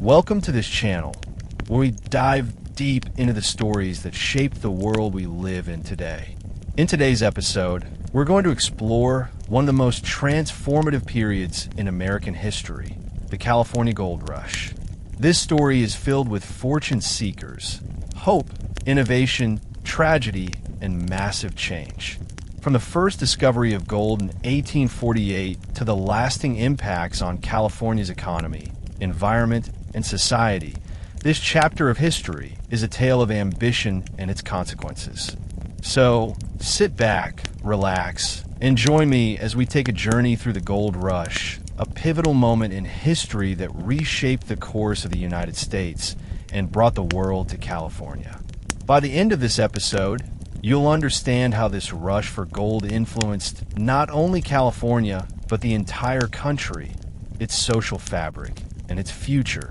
Welcome to this channel, where we dive deep into the stories that shape the world we live in today. In today's episode, we're going to explore one of the most transformative periods in American history, the California Gold Rush. This story is filled with fortune seekers, hope, innovation, tragedy, and massive change. From the first discovery of gold in 1848 to the lasting impacts on California's economy, environment, and society, this chapter of history is a tale of ambition and its consequences. So, sit back, relax, and join me as we take a journey through the Gold Rush, a pivotal moment in history that reshaped the course of the United States and brought the world to California. By the end of this episode, you'll understand how this rush for gold influenced not only California, but the entire country, its social fabric, and its future.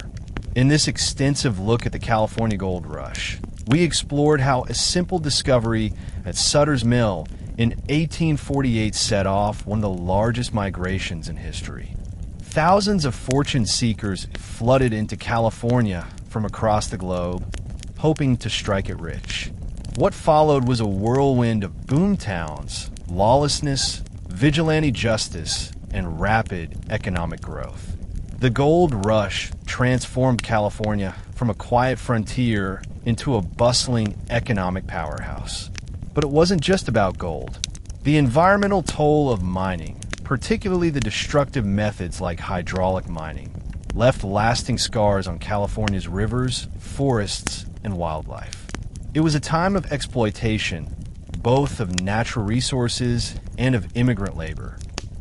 In this extensive look at the California Gold Rush, we explored how a simple discovery at Sutter's Mill in 1848 set off one of the largest migrations in history. Thousands of fortune seekers flooded into California from across the globe, hoping to strike it rich. What followed was a whirlwind of boom towns, lawlessness, vigilante justice, and rapid economic growth. The gold rush transformed California from a quiet frontier into a bustling economic powerhouse. But it wasn't just about gold. The environmental toll of mining, particularly the destructive methods like hydraulic mining, left lasting scars on California's rivers, forests, and wildlife. It was a time of exploitation, both of natural resources and of immigrant labor.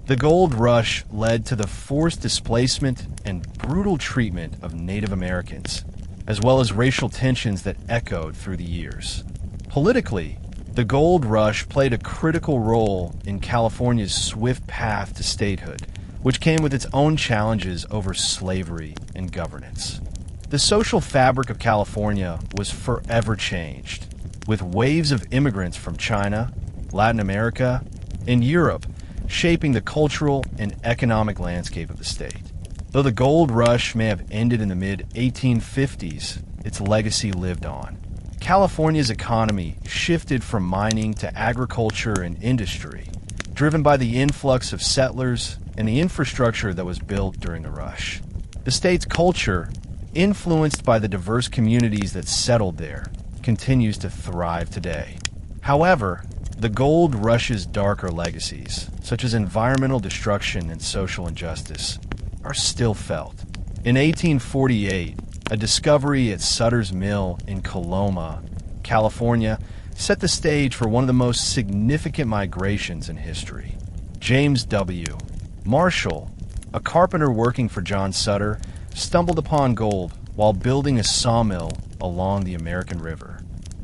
The gold rush led to the forced displacement and brutal treatment of Native Americans, as well as racial tensions that echoed through the years. Politically, the gold rush played a critical role in California's swift path to statehood, which came with its own challenges over slavery and governance. The social fabric of California was forever changed, with waves of immigrants from China, Latin America, and Europe shaping the cultural and economic landscape of the state. Though the gold rush may have ended in the mid-1850s, its legacy lived on. California's economy shifted from mining to agriculture and industry, driven by the influx of settlers and the infrastructure that was built during the rush. The state's culture, influenced by the diverse communities that settled there, continues to thrive today. However, the gold rush's darker legacies, such as environmental destruction and social injustice, are still felt. In 1848, a discovery at Sutter's Mill in Coloma, California, set the stage for one of the most significant migrations in history. James W. Marshall, a carpenter working for John Sutter, stumbled upon gold while building a sawmill along the American River.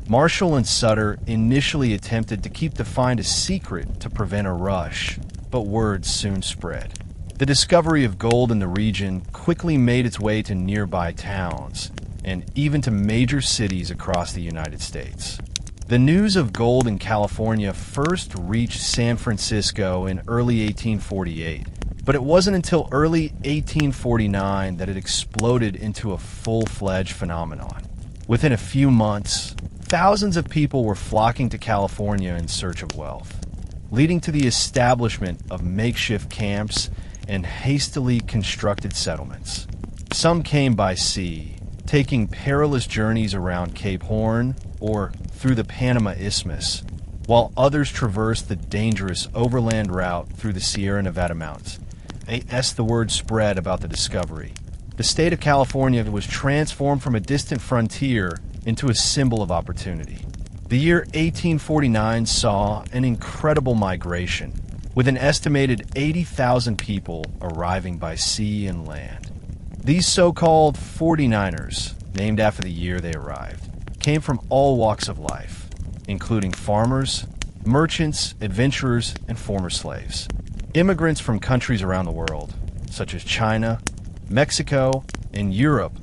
Marshall and Sutter initially attempted to keep the find a secret to prevent a rush, but word soon spread. The discovery of gold in the region quickly made its way to nearby towns, and even to major cities across the United States. The news of gold in California first reached San Francisco in early 1848, but it wasn't until early 1849 that it exploded into a full-fledged phenomenon. Within a few months, thousands of people were flocking to California in search of wealth, leading to the establishment of makeshift camps and hastily constructed settlements. Some came by sea, taking perilous journeys around Cape Horn or through the Panama Isthmus, while others traversed the dangerous overland route through the Sierra Nevada mountains. As the word spread about the discovery, the state of California was transformed from a distant frontier into a symbol of opportunity. The year 1849 saw an incredible migration, with an estimated 80,000 people arriving by sea and land. These so-called 49ers, named after the year they arrived, came from all walks of life, including farmers, merchants, adventurers, and former slaves. Immigrants from countries around the world, such as China, Mexico, and Europe,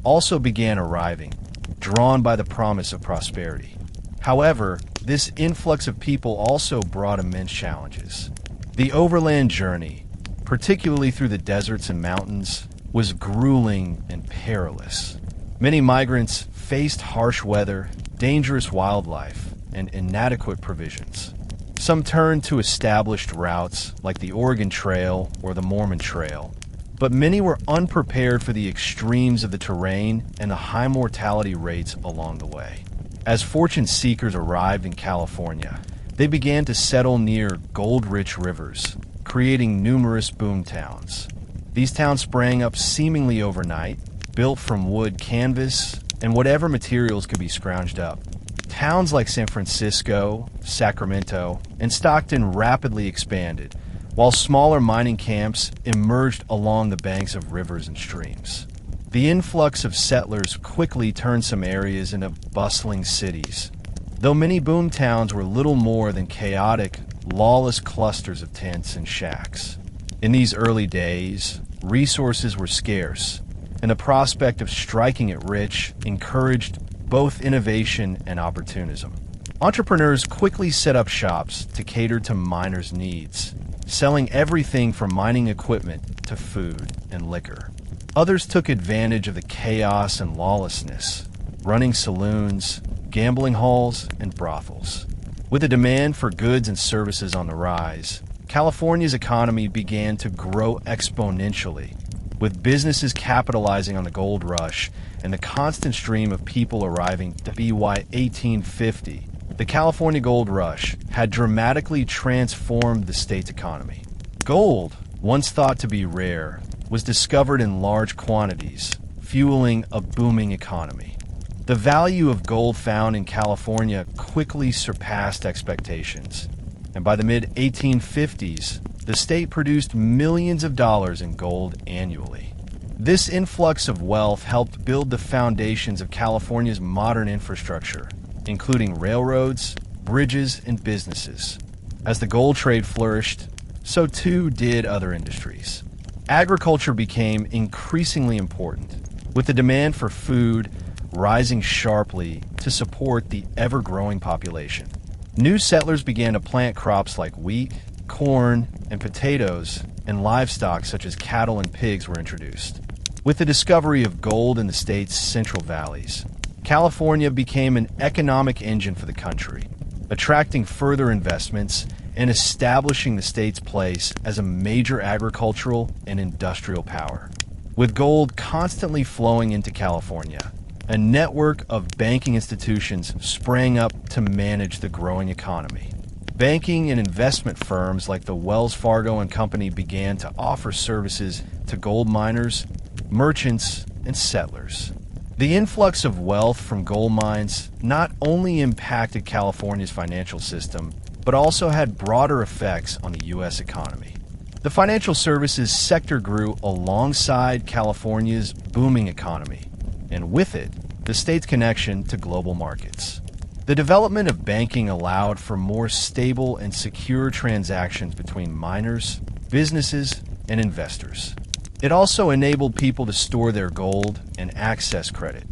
also began arriving, drawn by the promise of prosperity. However, this influx of people also brought immense challenges. The overland journey, particularly through the deserts and mountains, was grueling and perilous. Many migrants faced harsh weather, dangerous wildlife, and inadequate provisions. Some turned to established routes like the Oregon Trail or the Mormon Trail, but many were unprepared for the extremes of the terrain and the high mortality rates along the way. As fortune seekers arrived in California, they began to settle near gold-rich rivers, creating numerous boom towns. These towns sprang up seemingly overnight, built from wood canvas and whatever materials could be scrounged up. Towns like San Francisco, Sacramento, and Stockton rapidly expanded, while smaller mining camps emerged along the banks of rivers and streams. The influx of settlers quickly turned some areas into bustling cities, though many boom towns were little more than chaotic, lawless clusters of tents and shacks. In these early days, resources were scarce, and the prospect of striking it rich encouraged both innovation and opportunism. Entrepreneurs quickly set up shops to cater to miners' needs, selling everything from mining equipment to food and liquor. Others took advantage of the chaos and lawlessness, running saloons, gambling halls, and brothels. With the demand for goods and services on the rise, California's economy began to grow exponentially, with businesses capitalizing on the gold rush and the constant stream of people arriving to BY 1850. The California gold rush had dramatically transformed the state's economy. Gold, once thought to be rare, was discovered in large quantities, fueling a booming economy. The value of gold found in California quickly surpassed expectations, and by the mid-1850s, the state produced millions of dollars in gold annually. This influx of wealth helped build the foundations of California's modern infrastructure, including railroads, bridges, and businesses. As the gold trade flourished, so too did other industries. Agriculture became increasingly important, with the demand for food rising sharply to support the ever-growing population. New settlers began to plant crops like wheat, corn, and potatoes, and livestock such as cattle and pigs were introduced. With the discovery of gold in the state's central valleys, California became an economic engine for the country, attracting further investments and establishing the state's place as a major agricultural and industrial power. With gold constantly flowing into California, a network of banking institutions sprang up to manage the growing economy. Banking and investment firms like the Wells Fargo and Company began to offer services to gold miners, merchants, and settlers. The influx of wealth from gold mines not only impacted California's financial system, but also had broader effects on the U.S. economy. The financial services sector grew alongside California's booming economy, and with it, the state's connection to global markets. The development of banking allowed for more stable and secure transactions between miners, businesses, and investors. It also enabled people to store their gold and access credit,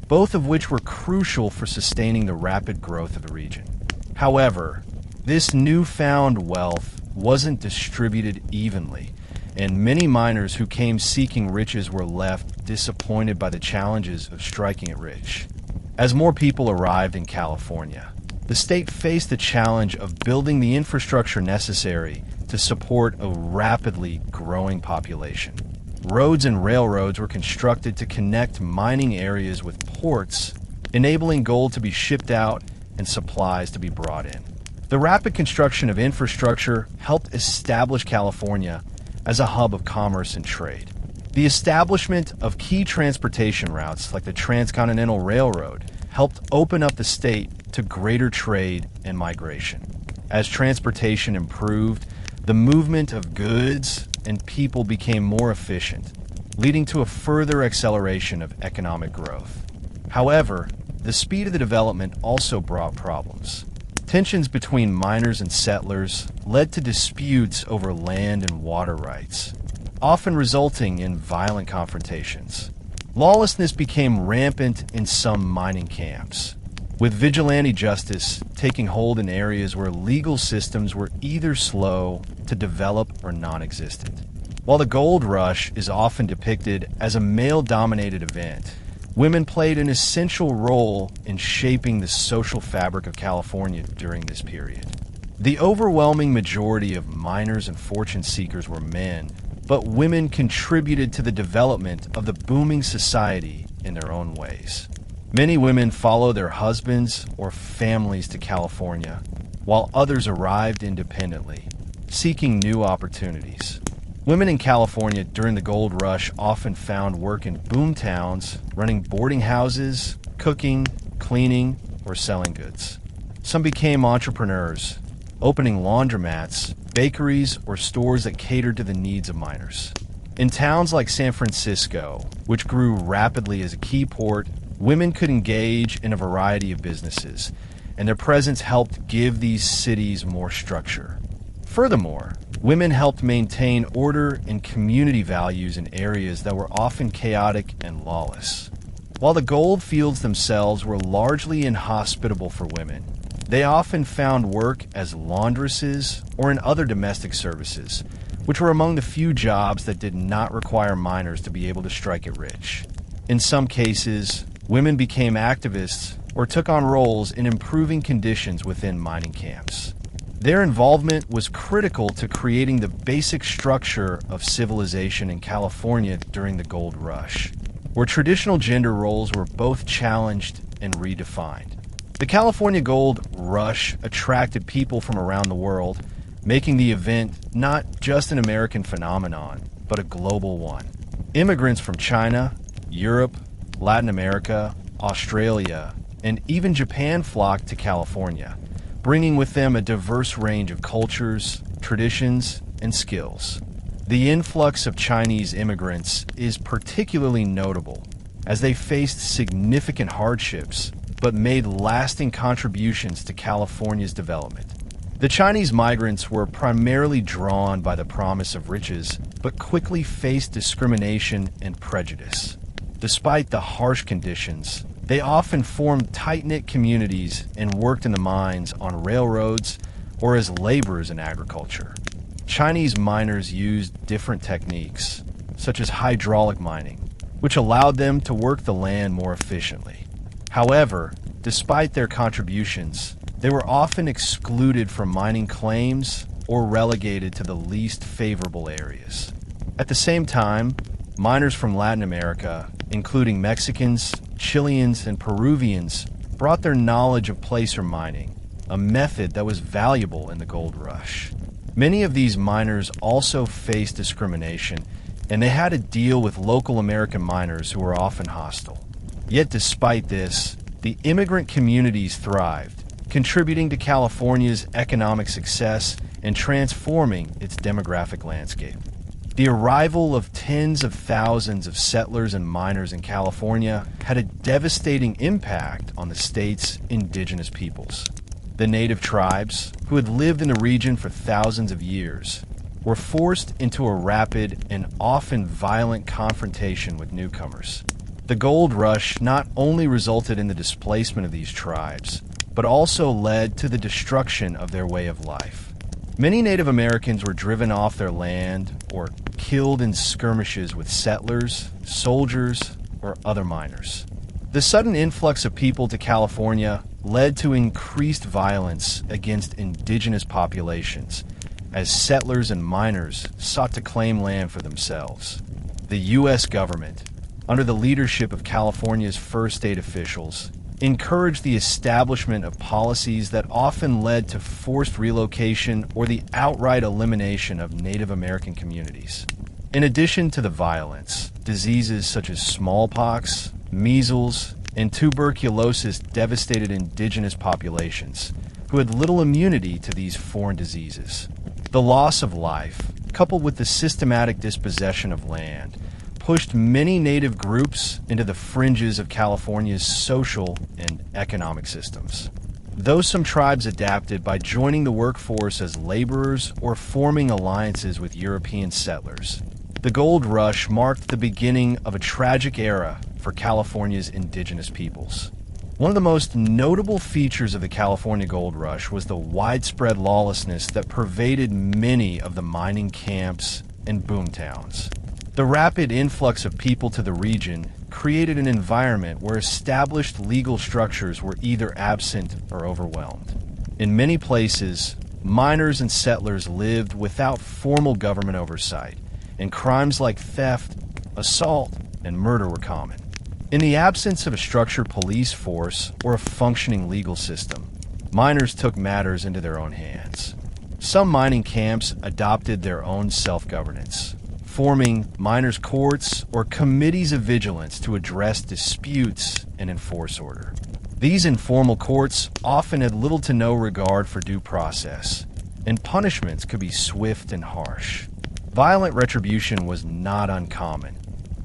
both of which were crucial for sustaining the rapid growth of the region. However, this newfound wealth wasn't distributed evenly, and many miners who came seeking riches were left disappointed by the challenges of striking it rich. As more people arrived in California, the state faced the challenge of building the infrastructure necessary to support a rapidly growing population. Roads and railroads were constructed to connect mining areas with ports, enabling gold to be shipped out and supplies to be brought in. The rapid construction of infrastructure helped establish California as a hub of commerce and trade. The establishment of key transportation routes like the Transcontinental Railroad helped open up the state to greater trade and migration. As transportation improved, the movement of goods and people became more efficient, leading to a further acceleration of economic growth. However, the speed of the development also brought problems. Tensions between miners and settlers led to disputes over land and water rights, often resulting in violent confrontations. Lawlessness became rampant in some mining camps, with vigilante justice taking hold in areas where legal systems were either slow to develop or non-existent. While the gold rush is often depicted as a male-dominated event, women played an essential role in shaping the social fabric of California during this period. The overwhelming majority of miners and fortune seekers were men, but women contributed to the development of the booming society in their own ways. Many women followed their husbands or families to California, while others arrived independently, seeking new opportunities. Women in California during the gold rush often found work in boom towns, running boarding houses, cooking, cleaning, or selling goods. Some became entrepreneurs, opening laundromats, bakeries, or stores that catered to the needs of miners. In towns like San Francisco, which grew rapidly as a key port, women could engage in a variety of businesses, and their presence helped give these cities more structure. Furthermore, women helped maintain order and community values in areas that were often chaotic and lawless. While the gold fields themselves were largely inhospitable for women, they often found work as laundresses or in other domestic services, which were among the few jobs that did not require miners to be able to strike it rich. In some cases, women became activists or took on roles in improving conditions within mining camps. Their involvement was critical to creating the basic structure of civilization in California during the gold rush, where traditional gender roles were both challenged and redefined. The California Gold Rush attracted people from around the world, making the event not just an American phenomenon, but a global one. Immigrants from China, Europe, Latin America, Australia, and even Japan flocked to California, bringing with them a diverse range of cultures, traditions, and skills. The influx of Chinese immigrants is particularly notable, as they faced significant hardships but made lasting contributions to California's development. The Chinese migrants were primarily drawn by the promise of riches, but quickly faced discrimination and prejudice. Despite the harsh conditions, they often formed tight-knit communities and worked in the mines, on railroads, or as laborers in agriculture. Chinese miners used different techniques, such as hydraulic mining, which allowed them to work the land more efficiently. However, despite their contributions, they were often excluded from mining claims or relegated to the least favorable areas. At the same time, miners from Latin America, including Mexicans, Chileans, and Peruvians, brought their knowledge of placer mining, a method that was valuable in the gold rush. Many of these miners also faced discrimination, and they had to deal with local American miners who were often hostile. Yet despite this, the immigrant communities thrived, contributing to California's economic success and transforming its demographic landscape. The arrival of tens of thousands of settlers and miners in California had a devastating impact on the state's indigenous peoples. The native tribes, who had lived in the region for thousands of years, were forced into a rapid and often violent confrontation with newcomers. The gold rush not only resulted in the displacement of these tribes, but also led to the destruction of their way of life. Many Native Americans were driven off their land or killed in skirmishes with settlers, soldiers, or other miners. The sudden influx of people to California led to increased violence against indigenous populations, as settlers and miners sought to claim land for themselves. The U.S. government, under the leadership of California's first state officials, encouraged the establishment of policies that often led to forced relocation or the outright elimination of Native American communities. In addition to the violence, diseases such as smallpox, measles, and tuberculosis devastated indigenous populations, who had little immunity to these foreign diseases. The loss of life, coupled with the systematic dispossession of land, pushed many native groups into the fringes of California's social and economic systems. Though some tribes adapted by joining the workforce as laborers or forming alliances with European settlers, the gold rush marked the beginning of a tragic era for California's indigenous peoples. One of the most notable features of the California gold rush was the widespread lawlessness that pervaded many of the mining camps and boomtowns. The rapid influx of people to the region created an environment where established legal structures were either absent or overwhelmed. In many places, miners and settlers lived without formal government oversight, and crimes like theft, assault, and murder were common. In the absence of a structured police force or a functioning legal system, miners took matters into their own hands. Some mining camps adopted their own self-governance, forming miners' courts or committees of vigilance to address disputes and enforce order. These informal courts often had little to no regard for due process, and punishments could be swift and harsh. Violent retribution was not uncommon,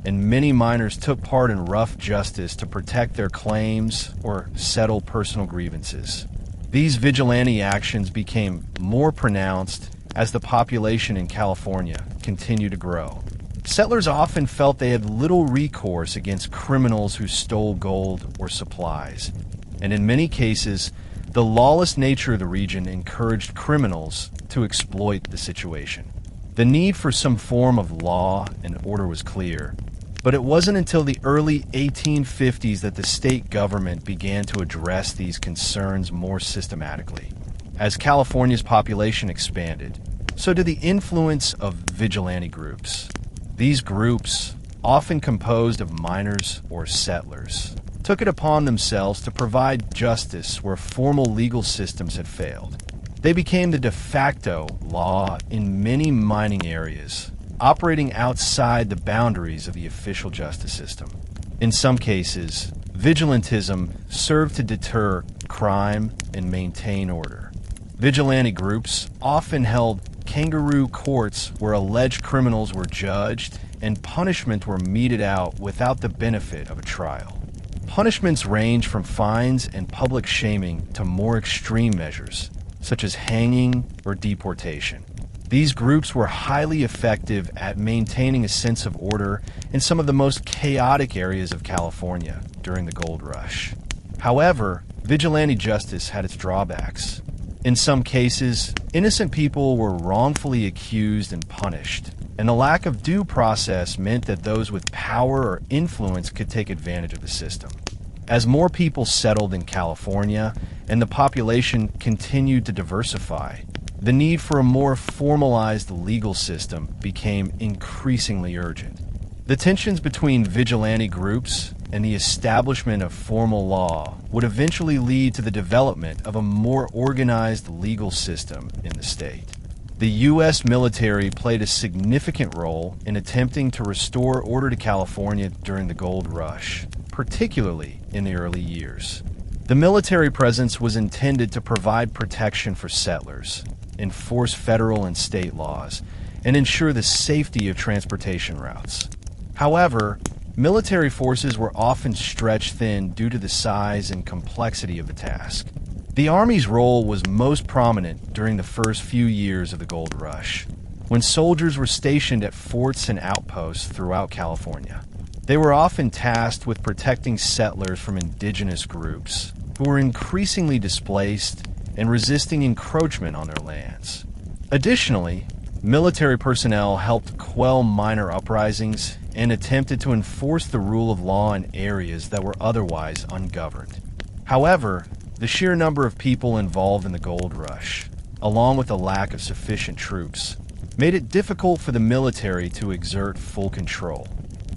and many miners took part in rough justice to protect their claims or settle personal grievances. These vigilante actions became more pronounced as the population in California continued to grow. Settlers often felt they had little recourse against criminals who stole gold or supplies, and in many cases, the lawless nature of the region encouraged criminals to exploit the situation. The need for some form of law and order was clear, but it wasn't until the early 1850s that the state government began to address these concerns more systematically. As California's population expanded, so did the influence of vigilante groups. These groups, often composed of miners or settlers, took it upon themselves to provide justice where formal legal systems had failed. They became the de facto law in many mining areas, operating outside the boundaries of the official justice system. In some cases, vigilantism served to deter crime and maintain order. Vigilante groups often held kangaroo courts where alleged criminals were judged and punishment were meted out without the benefit of a trial. Punishments range from fines and public shaming to more extreme measures, such as hanging or deportation. These groups were highly effective at maintaining a sense of order in some of the most chaotic areas of California during the gold rush. However, vigilante justice had its drawbacks. In some cases, innocent people were wrongfully accused and punished, and the lack of due process meant that those with power or influence could take advantage of the system. As more people settled in California and the population continued to diversify, the need for a more formalized legal system became increasingly urgent. The tensions between vigilante groups and the establishment of formal law would eventually lead to the development of a more organized legal system in the state. The U.S. military played a significant role in attempting to restore order to California during the gold rush, particularly in the early years. The military presence was intended to provide protection for settlers, enforce federal and state laws, and ensure the safety of transportation routes. However, military forces were often stretched thin due to the size and complexity of the task. The Army's role was most prominent during the first few years of the gold rush, when soldiers were stationed at forts and outposts throughout California. They were often tasked with protecting settlers from indigenous groups who were increasingly displaced and resisting encroachment on their lands. Additionally, military personnel helped quell minor uprisings and attempted to enforce the rule of law in areas that were otherwise ungoverned. However, the sheer number of people involved in the gold rush, along with the lack of sufficient troops, made it difficult for the military to exert full control.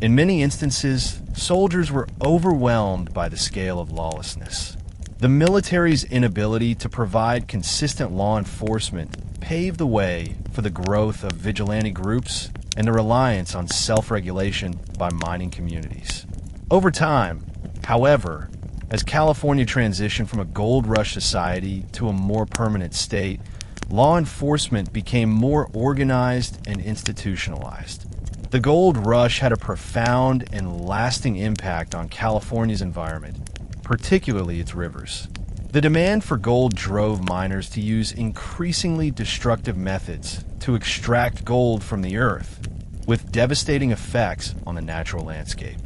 In many instances, soldiers were overwhelmed by the scale of lawlessness. The military's inability to provide consistent law enforcement paved the way for the growth of vigilante groups and the reliance on self-regulation by mining communities. Over time, however, as California transitioned from a gold rush society to a more permanent state, law enforcement became more organized and institutionalized. The gold rush had a profound and lasting impact on California's environment, particularly its rivers. The demand for gold drove miners to use increasingly destructive methods to extract gold from the earth, with devastating effects on the natural landscape.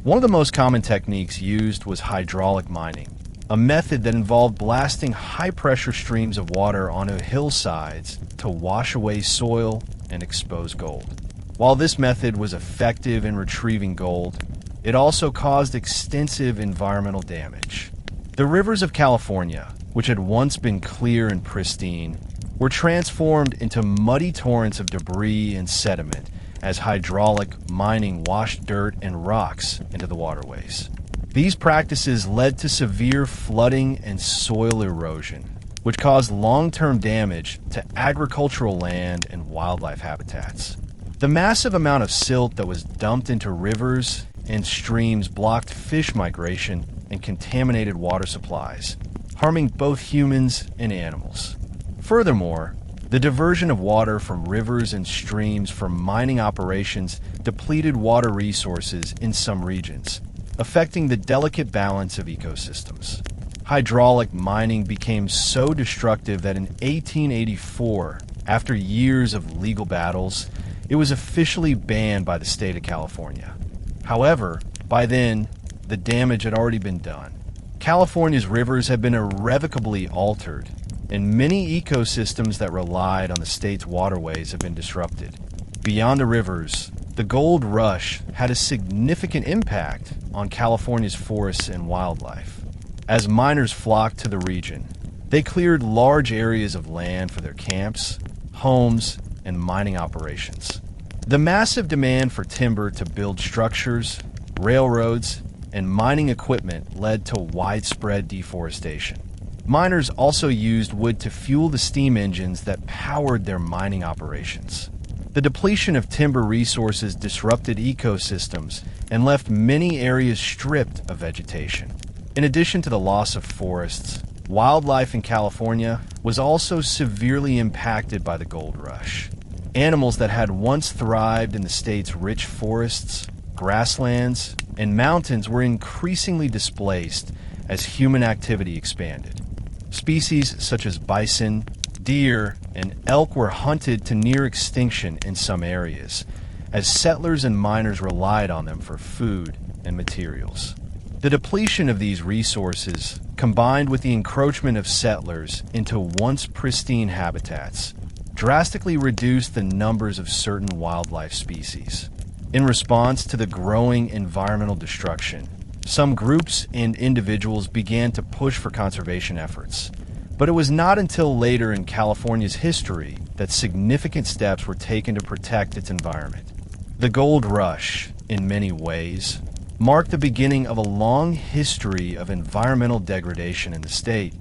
One of the most common techniques used was hydraulic mining, a method that involved blasting high-pressure streams of water onto hillsides to wash away soil and expose gold. While this method was effective in retrieving gold, it also caused extensive environmental damage. The rivers of California, which had once been clear and pristine, were transformed into muddy torrents of debris and sediment as hydraulic mining washed dirt and rocks into the waterways. These practices led to severe flooding and soil erosion, which caused long-term damage to agricultural land and wildlife habitats. The massive amount of silt that was dumped into rivers and streams blocked fish migration and contaminated water supplies, harming both humans and animals. Furthermore, the diversion of water from rivers and streams from mining operations depleted water resources in some regions, affecting the delicate balance of ecosystems. Hydraulic mining became so destructive that in 1884, after years of legal battles, it was officially banned by the state of California. However, by then, the damage had already been done. California's rivers had been irrevocably altered, and many ecosystems that relied on the state's waterways have been disrupted. Beyond the rivers, the gold rush had a significant impact on California's forests and wildlife. As miners flocked to the region, they cleared large areas of land for their camps, homes, and mining operations. The massive demand for timber to build structures, railroads, and mining equipment led to widespread deforestation. Miners also used wood to fuel the steam engines that powered their mining operations. The depletion of timber resources disrupted ecosystems and left many areas stripped of vegetation. In addition to the loss of forests, wildlife in California was also severely impacted by the gold rush. Animals that had once thrived in the state's rich forests, grasslands, and mountains were increasingly displaced as human activity expanded. Species such as bison, deer, and elk were hunted to near extinction in some areas, as settlers and miners relied on them for food and materials. The depletion of these resources, combined with the encroachment of settlers into once pristine habitats, drastically reduced the numbers of certain wildlife species. In response to the growing environmental destruction, some groups and individuals began to push for conservation efforts. But it was not until later in California's history that significant steps were taken to protect its environment. The gold rush, in many ways, marked the beginning of a long history of environmental degradation in the state,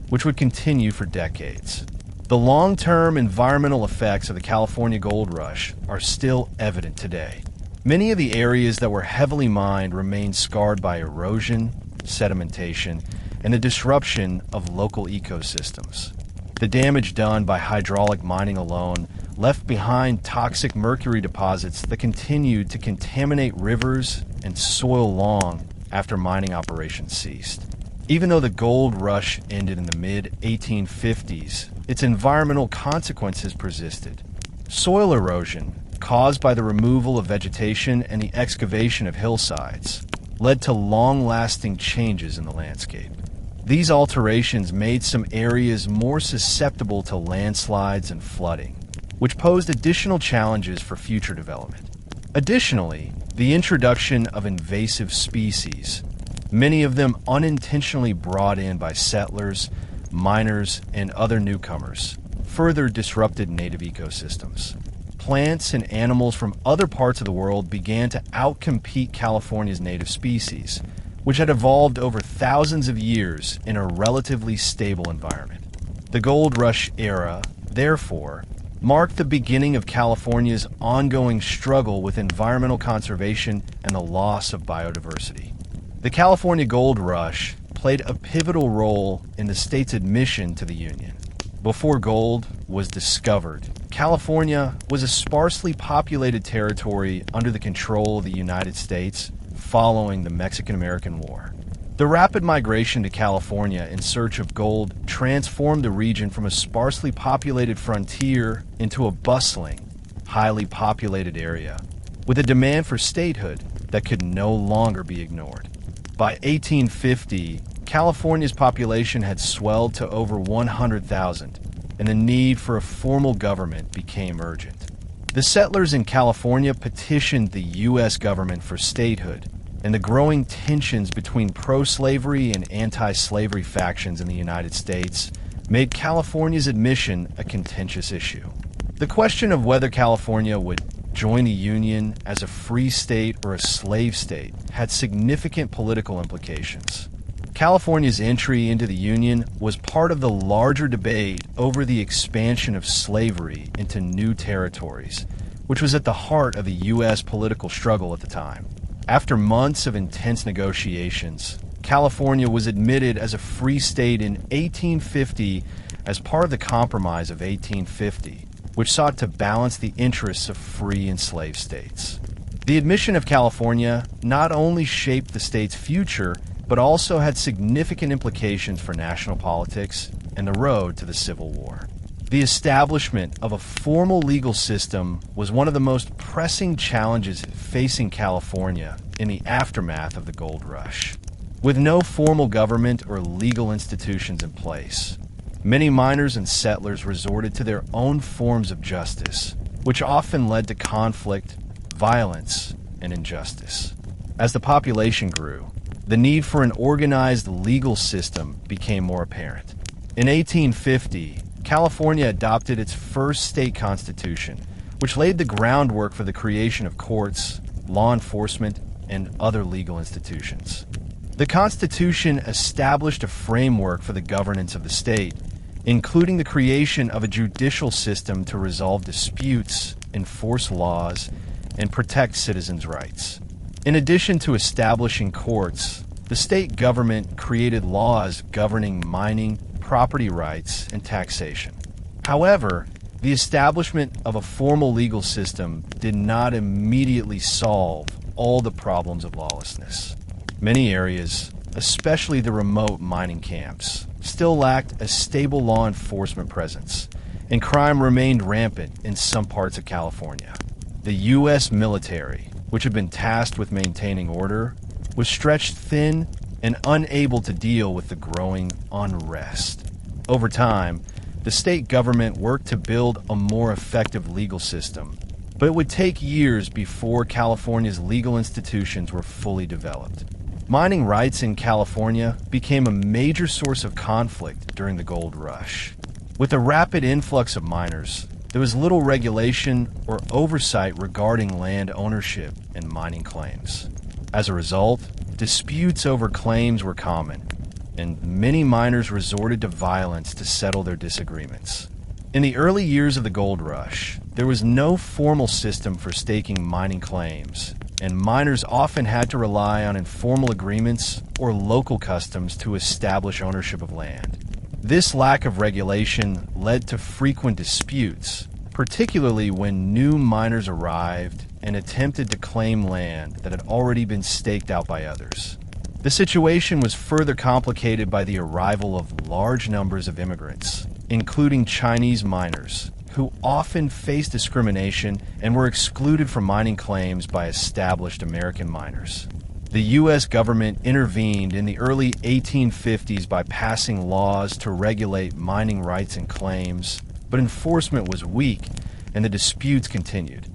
which would continue for decades. The long-term environmental effects of the California gold rush are still evident today. Many of the areas that were heavily mined remain scarred by erosion, sedimentation, and the disruption of local ecosystems. The damage done by hydraulic mining alone left behind toxic mercury deposits that continued to contaminate rivers and soil long after mining operations ceased. Even though the gold rush ended in the mid-1850s, its environmental consequences persisted. Soil erosion, caused by the removal of vegetation and the excavation of hillsides, led to long-lasting changes in the landscape. These alterations made some areas more susceptible to landslides and flooding, which posed additional challenges for future development. Additionally, the introduction of invasive species, many of them unintentionally brought in by settlers, miners, and other newcomers, further disrupted native ecosystems. Plants and animals from other parts of the world began to outcompete California's native species, which had evolved over thousands of years in a relatively stable environment. The gold rush era, therefore, marked the beginning of California's ongoing struggle with environmental conservation and the loss of biodiversity. The California gold rush played a pivotal role in the state's admission to the Union. Before gold was discovered, California was a sparsely populated territory under the control of the United States following the Mexican-American War. The rapid migration to California in search of gold transformed the region from a sparsely populated frontier into a bustling, highly populated area, with a demand for statehood that could no longer be ignored. By 1850, California's population had swelled to over 100,000, and the need for a formal government became urgent. The settlers in California petitioned the U.S. government for statehood, and the growing tensions between pro-slavery and anti-slavery factions in the United States made California's admission a contentious issue. The question of whether California would join the Union as a free state or a slave state had significant political implications. California's entry into the Union was part of the larger debate over the expansion of slavery into new territories, which was at the heart of the U.S. political struggle at the time. After months of intense negotiations, California was admitted as a free state in 1850 as part of the Compromise of 1850, which sought to balance the interests of free and slave states. The admission of California not only shaped the state's future, but also had significant implications for national politics and the road to the Civil War. The establishment of a formal legal system was one of the most pressing challenges facing California in the aftermath of the gold rush. With no formal government or legal institutions in place, many miners and settlers resorted to their own forms of justice, which often led to conflict, violence, and injustice. As the population grew, the need for an organized legal system became more apparent. In 1850, California adopted its first state constitution, which laid the groundwork for the creation of courts, law enforcement, and other legal institutions. The Constitution established a framework for the governance of the state, including the creation of a judicial system to resolve disputes, enforce laws, and protect citizens' rights. In addition to establishing courts, the state government created laws governing mining, property rights, and taxation. However, the establishment of a formal legal system did not immediately solve all the problems of lawlessness. Many areas, especially the remote mining camps, still lacked a stable law enforcement presence, and crime remained rampant in some parts of California. The U.S. military, which had been tasked with maintaining order, was stretched thin and unable to deal with the growing unrest. Over time, the state government worked to build a more effective legal system, but it would take years before California's legal institutions were fully developed. Mining rights in California became a major source of conflict during the gold rush. With a rapid influx of miners, there was little regulation or oversight regarding land ownership and mining claims. As a result, disputes over claims were common, and many miners resorted to violence to settle their disagreements. In the early years of the gold rush, there was no formal system for staking mining claims, and miners often had to rely on informal agreements or local customs to establish ownership of land. This lack of regulation led to frequent disputes, particularly when new miners arrived and attempted to claim land that had already been staked out by others. The situation was further complicated by the arrival of large numbers of immigrants, including Chinese miners, who often faced discrimination and were excluded from mining claims by established American miners. The U.S. government intervened in the early 1850s by passing laws to regulate mining rights and claims, but enforcement was weak and the disputes continued.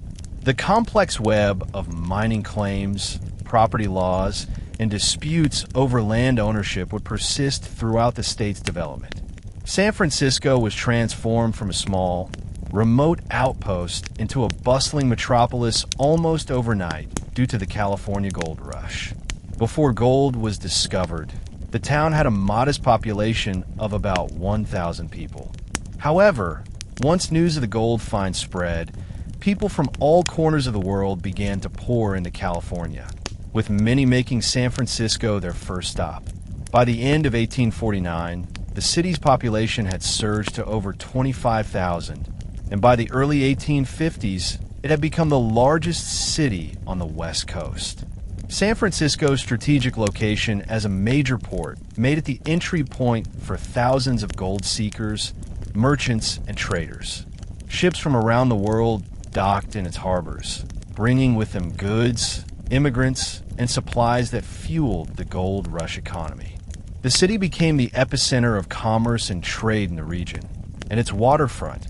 The complex web of mining claims, property laws, and disputes over land ownership would persist throughout the state's development. San Francisco was transformed from a small, remote outpost into a bustling metropolis almost overnight due to the California gold rush. Before gold was discovered, the town had a modest population of about 1,000 people. However, once news of the gold find spread, people from all corners of the world began to pour into California, with many making San Francisco their first stop. By the end of 1849, the city's population had surged to over 25,000, and by the early 1850s, it had become the largest city on the West Coast. San Francisco's strategic location as a major port made it the entry point for thousands of gold seekers, merchants, and traders. Ships from around the world docked in its harbors, bringing with them goods, immigrants, and supplies that fueled the gold rush economy. The city became the epicenter of commerce and trade in the region, and its waterfront,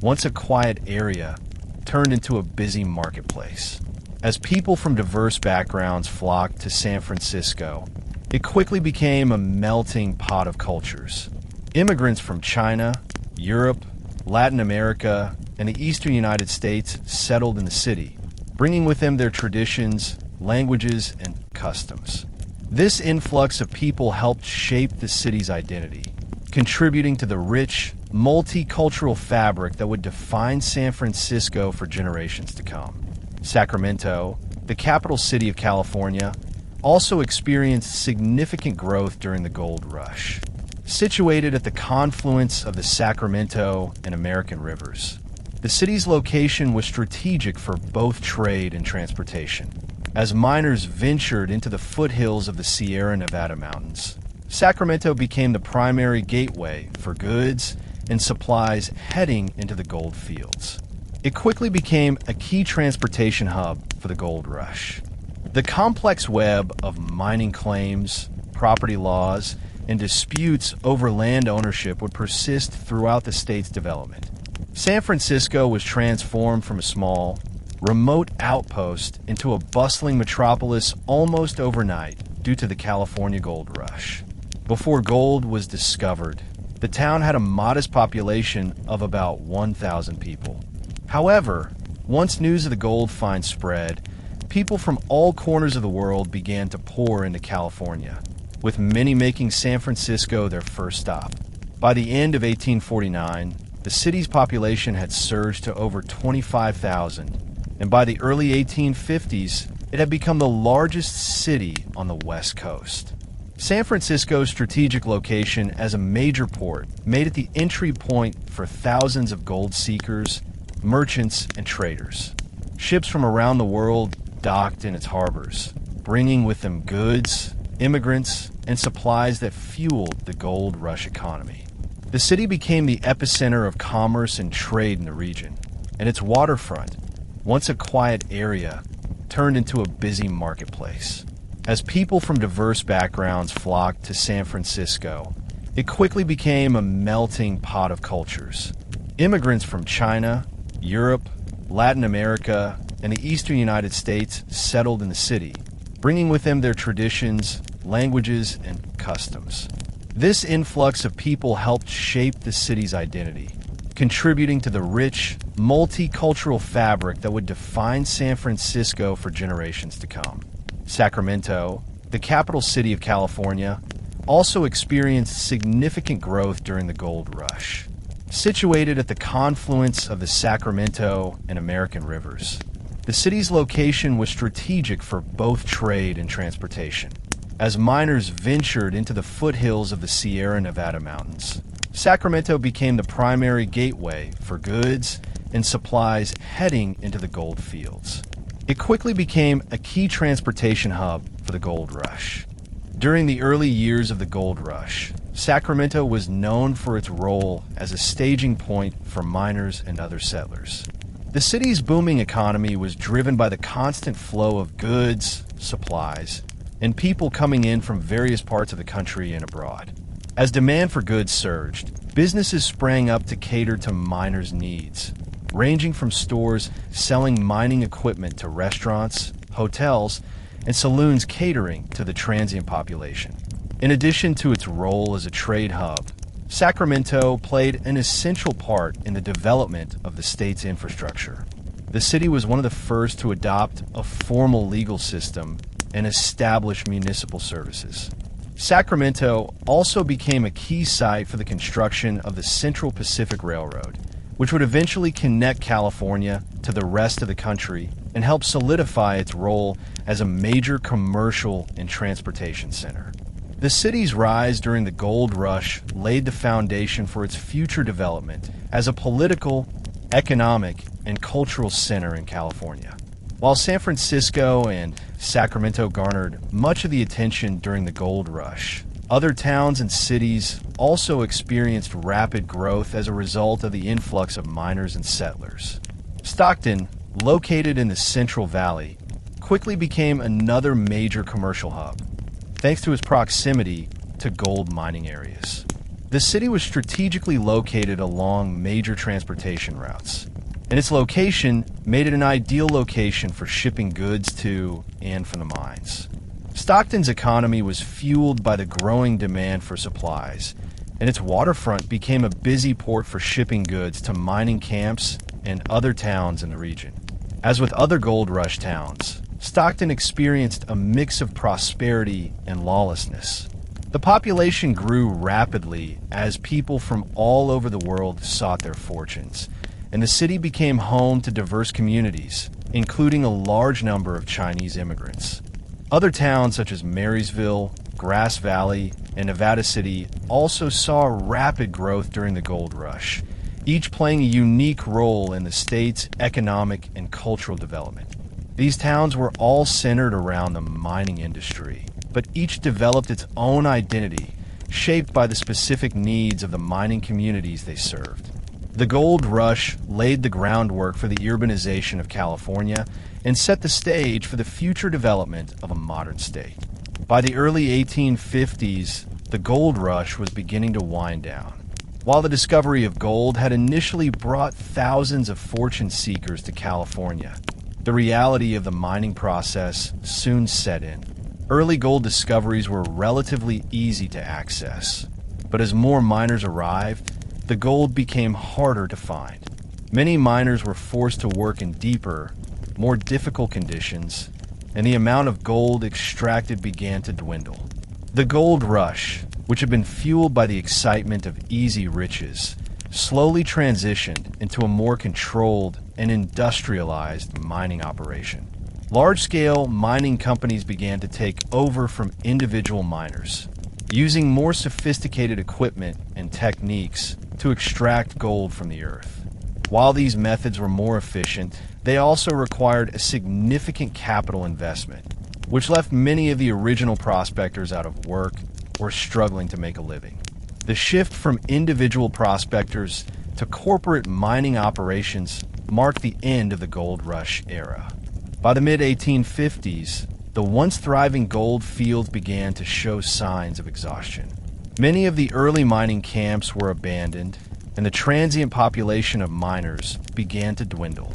once a quiet area, turned into a busy marketplace. As people from diverse backgrounds flocked to San Francisco, it quickly became a melting pot of cultures. Immigrants from China, Europe, Latin America, and the eastern United States settled in the city, bringing with them their traditions, languages, and customs. This influx of people helped shape the city's identity, contributing to the rich, multicultural fabric that would define San Francisco for generations to come. Sacramento, the capital city of California, also experienced significant growth during the gold rush. Situated at the confluence of the Sacramento and American rivers, the city's location was strategic for both trade and transportation. As miners ventured into the foothills of the Sierra Nevada mountains, Sacramento became the primary gateway for goods and supplies heading into the gold fields. It quickly became a key transportation hub for the gold rush. The complex web of mining claims, property laws, and disputes over land ownership would persist throughout the state's development. San Francisco was transformed from a small, remote outpost into a bustling metropolis almost overnight due to the California gold rush. Before gold was discovered, the town had a modest population of about 1,000 people. However, once news of the gold find spread, people from all corners of the world began to pour into California, with many making San Francisco their first stop. By the end of 1849, the city's population had surged to over 25,000, and by the early 1850s, it had become the largest city on the West Coast. San Francisco's strategic location as a major port made it the entry point for thousands of gold seekers, merchants, and traders. Ships from around the world docked in its harbors, bringing with them goods, immigrants, and supplies that fueled the gold rush economy. The city became the epicenter of commerce and trade in the region, and its waterfront, once a quiet area, turned into a busy marketplace. As people from diverse backgrounds flocked to San Francisco, it quickly became a melting pot of cultures. Immigrants from China, Europe, Latin America, and the eastern United States settled in the city, bringing with them their traditions, languages, and customs. This influx of people helped shape the city's identity, contributing to the rich, multicultural fabric that would define San Francisco for generations to come. Sacramento, the capital city of California, also experienced significant growth during the gold rush. Situated at the confluence of the Sacramento and American rivers, the city's location was strategic for both trade and transportation. As miners ventured into the foothills of the Sierra Nevada mountains, Sacramento became the primary gateway for goods and supplies heading into the gold fields. It quickly became a key transportation hub for the gold rush. During the early years of the gold rush, Sacramento was known for its role as a staging point for miners and other settlers. The city's booming economy was driven by the constant flow of goods, supplies, and people coming in from various parts of the country and abroad. As demand for goods surged, businesses sprang up to cater to miners' needs, ranging from stores selling mining equipment to restaurants, hotels, and saloons catering to the transient population. In addition to its role as a trade hub, Sacramento played an essential part in the development of the state's infrastructure. The city was one of the first to adopt a formal legal system and establish municipal services. Sacramento also became a key site for the construction of the Central Pacific Railroad, which would eventually connect California to the rest of the country and help solidify its role as a major commercial and transportation center. The city's rise during the gold rush laid the foundation for its future development as a political, economic, and cultural center in California. While San Francisco and Sacramento garnered much of the attention during the gold rush, other towns and cities also experienced rapid growth as a result of the influx of miners and settlers. Stockton, located in the Central Valley, quickly became another major commercial hub, thanks to its proximity to gold mining areas. The city was strategically located along major transportation routes, and its location made it an ideal location for shipping goods to and from the mines. Stockton's economy was fueled by the growing demand for supplies, and its waterfront became a busy port for shipping goods to mining camps and other towns in the region. As with other gold rush towns, Stockton experienced a mix of prosperity and lawlessness. The population grew rapidly as people from all over the world sought their fortunes, and the city became home to diverse communities, including a large number of Chinese immigrants. Other towns such as Marysville, Grass Valley, and Nevada City also saw rapid growth during the gold rush, each playing a unique role in the state's economic and cultural development. These towns were all centered around the mining industry, but each developed its own identity, shaped by the specific needs of the mining communities they served. The gold rush laid the groundwork for the urbanization of California and set the stage for the future development of a modern state. By the early 1850s, the gold rush was beginning to wind down. While the discovery of gold had initially brought thousands of fortune seekers to California, the reality of the mining process soon set in. Early gold discoveries were relatively easy to access, but as more miners arrived, the gold became harder to find. Many miners were forced to work in deeper, more difficult conditions, and the amount of gold extracted began to dwindle. The gold rush, which had been fueled by the excitement of easy riches, slowly transitioned into a more controlled and industrialized mining operation. Large-scale mining companies began to take over from individual miners, using more sophisticated equipment and techniques to extract gold from the earth. While these methods were more efficient, they also required a significant capital investment, which left many of the original prospectors out of work or struggling to make a living. The shift from individual prospectors to corporate mining operations marked the end of the gold rush era. By the mid-1850s, the once thriving gold fields began to show signs of exhaustion. Many of the early mining camps were abandoned, and the transient population of miners began to dwindle.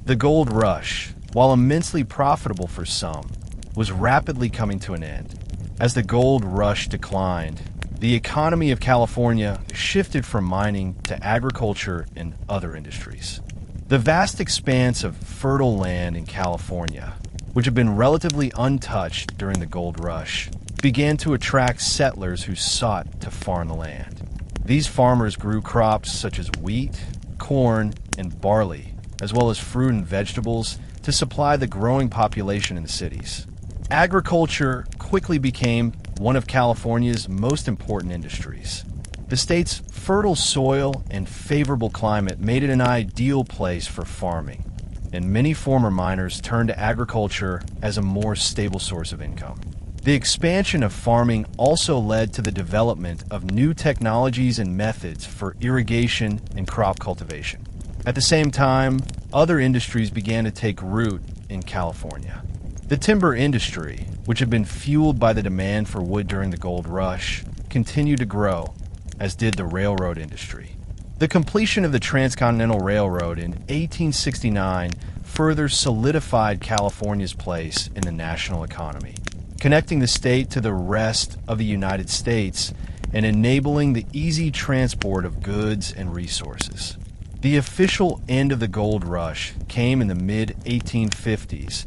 The gold rush, while immensely profitable for some, was rapidly coming to an end. As the gold rush declined, the economy of California shifted from mining to agriculture and other industries. The vast expanse of fertile land in California, which had been relatively untouched during the gold rush, began to attract settlers who sought to farm the land. These farmers grew crops such as wheat, corn, and barley, as well as fruit and vegetables to supply the growing population in the cities. Agriculture quickly became one of California's most important industries. The state's fertile soil and favorable climate made it an ideal place for farming, and many former miners turned to agriculture as a more stable source of income. The expansion of farming also led to the development of new technologies and methods for irrigation and crop cultivation. At the same time, other industries began to take root in California. The timber industry, which had been fueled by the demand for wood during the gold rush, continued to grow, as did the railroad industry. The completion of the Transcontinental Railroad in 1869 further solidified California's place in the national economy, connecting the state to the rest of the United States and enabling the easy transport of goods and resources. The official end of the gold rush came in the mid-1850s,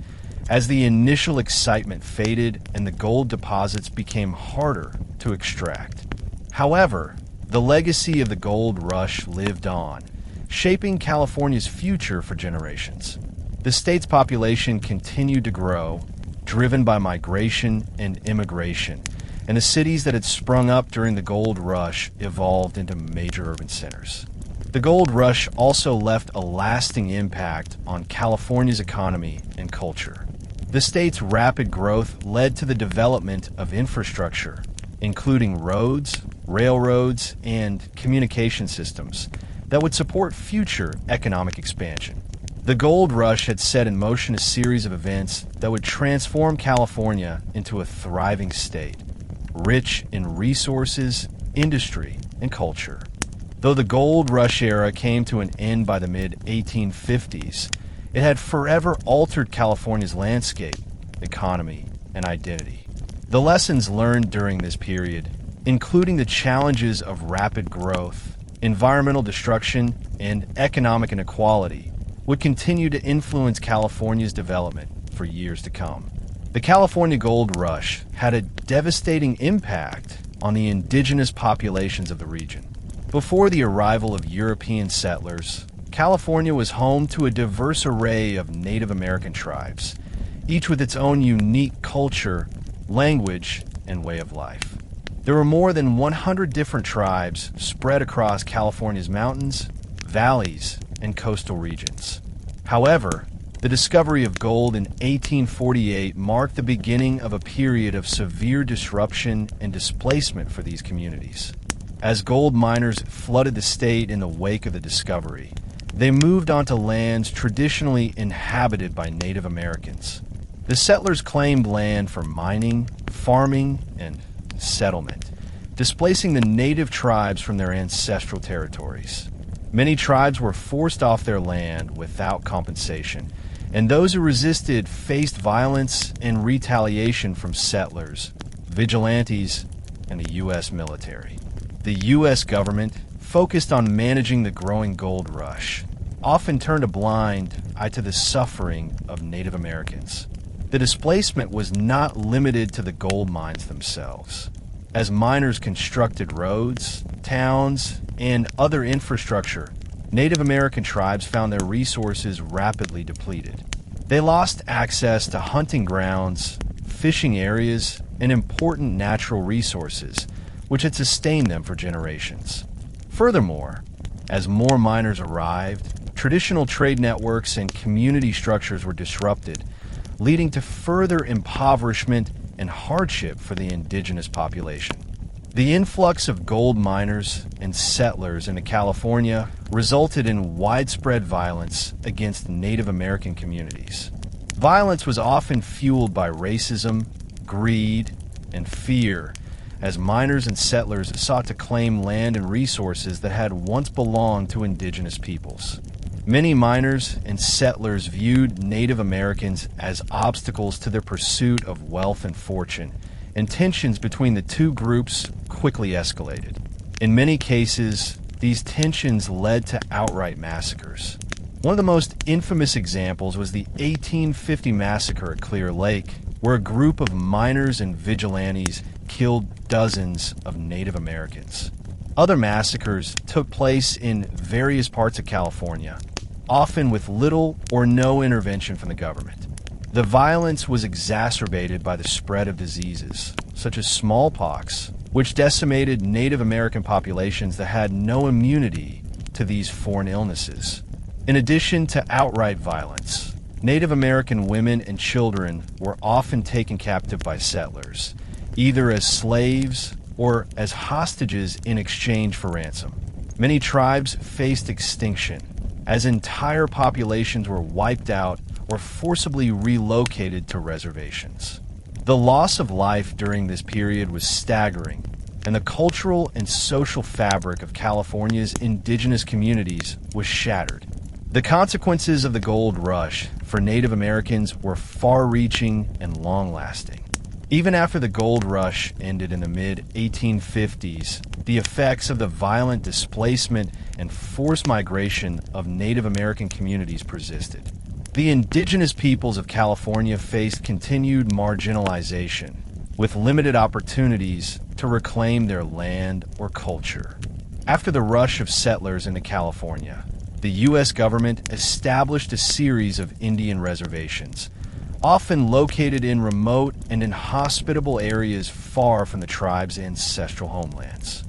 as the initial excitement faded and the gold deposits became harder to extract. However, the legacy of the gold rush lived on, shaping California's future for generations. The state's population continued to grow, driven by migration and immigration, and the cities that had sprung up during the gold rush evolved into major urban centers. The gold rush also left a lasting impact on California's economy and culture. The state's rapid growth led to the development of infrastructure, including roads, railroads, and communication systems that would support future economic expansion. The gold rush had set in motion a series of events that would transform California into a thriving state, rich in resources, industry, and culture. Though the gold rush era came to an end by the mid-1850s, it had forever altered California's landscape, economy, and identity. The lessons learned during this period, including the challenges of rapid growth, environmental destruction, and economic inequality, would continue to influence California's development for years to come. The California Gold Rush had a devastating impact on the indigenous populations of the region. Before the arrival of European settlers, California was home to a diverse array of Native American tribes, each with its own unique culture, language, and way of life. There were more than 100 different tribes spread across California's mountains, valleys, and coastal regions. However, the discovery of gold in 1848 marked the beginning of a period of severe disruption and displacement for these communities. As gold miners flooded the state in the wake of the discovery, they moved onto lands traditionally inhabited by Native Americans. The settlers claimed land for mining, farming, and settlement, displacing the native tribes from their ancestral territories. Many tribes were forced off their land without compensation, and those who resisted faced violence and retaliation from settlers, vigilantes, and the U.S. military. The U.S. government, focused on managing the growing gold rush, often turned a blind eye to the suffering of Native Americans. The displacement was not limited to the gold mines themselves. As miners constructed roads, towns, and other infrastructure, Native American tribes found their resources rapidly depleted. They lost access to hunting grounds, fishing areas, and important natural resources, which had sustained them for generations. Furthermore, as more miners arrived, traditional trade networks and community structures were disrupted, leading to further impoverishment and hardship for the indigenous population. The influx of gold miners and settlers into California resulted in widespread violence against Native American communities. Violence was often fueled by racism, greed, and fear, as miners and settlers sought to claim land and resources that had once belonged to indigenous peoples. Many miners and settlers viewed Native Americans as obstacles to their pursuit of wealth and fortune, and tensions between the two groups quickly escalated. In many cases, these tensions led to outright massacres. One of the most infamous examples was the 1850 massacre at Clear Lake, where a group of miners and vigilantes killed dozens of Native Americans. Other massacres took place in various parts of California, often with little or no intervention from the government. The violence was exacerbated by the spread of diseases, such as smallpox, which decimated Native American populations that had no immunity to these foreign illnesses. In addition to outright violence, Native American women and children were often taken captive by settlers, either as slaves or as hostages in exchange for ransom. Many tribes faced extinction, as entire populations were wiped out or forcibly relocated to reservations. The loss of life during this period was staggering, and the cultural and social fabric of California's indigenous communities was shattered. The consequences of the gold rush for Native Americans were far-reaching and long-lasting. Even after the gold rush ended in the mid-1850s, the effects of the violent displacement and forced migration of Native American communities persisted. The indigenous peoples of California faced continued marginalization, with limited opportunities to reclaim their land or culture. After the rush of settlers into California, the U.S. government established a series of Indian reservations, often located in remote and inhospitable areas far from the tribe's ancestral homelands.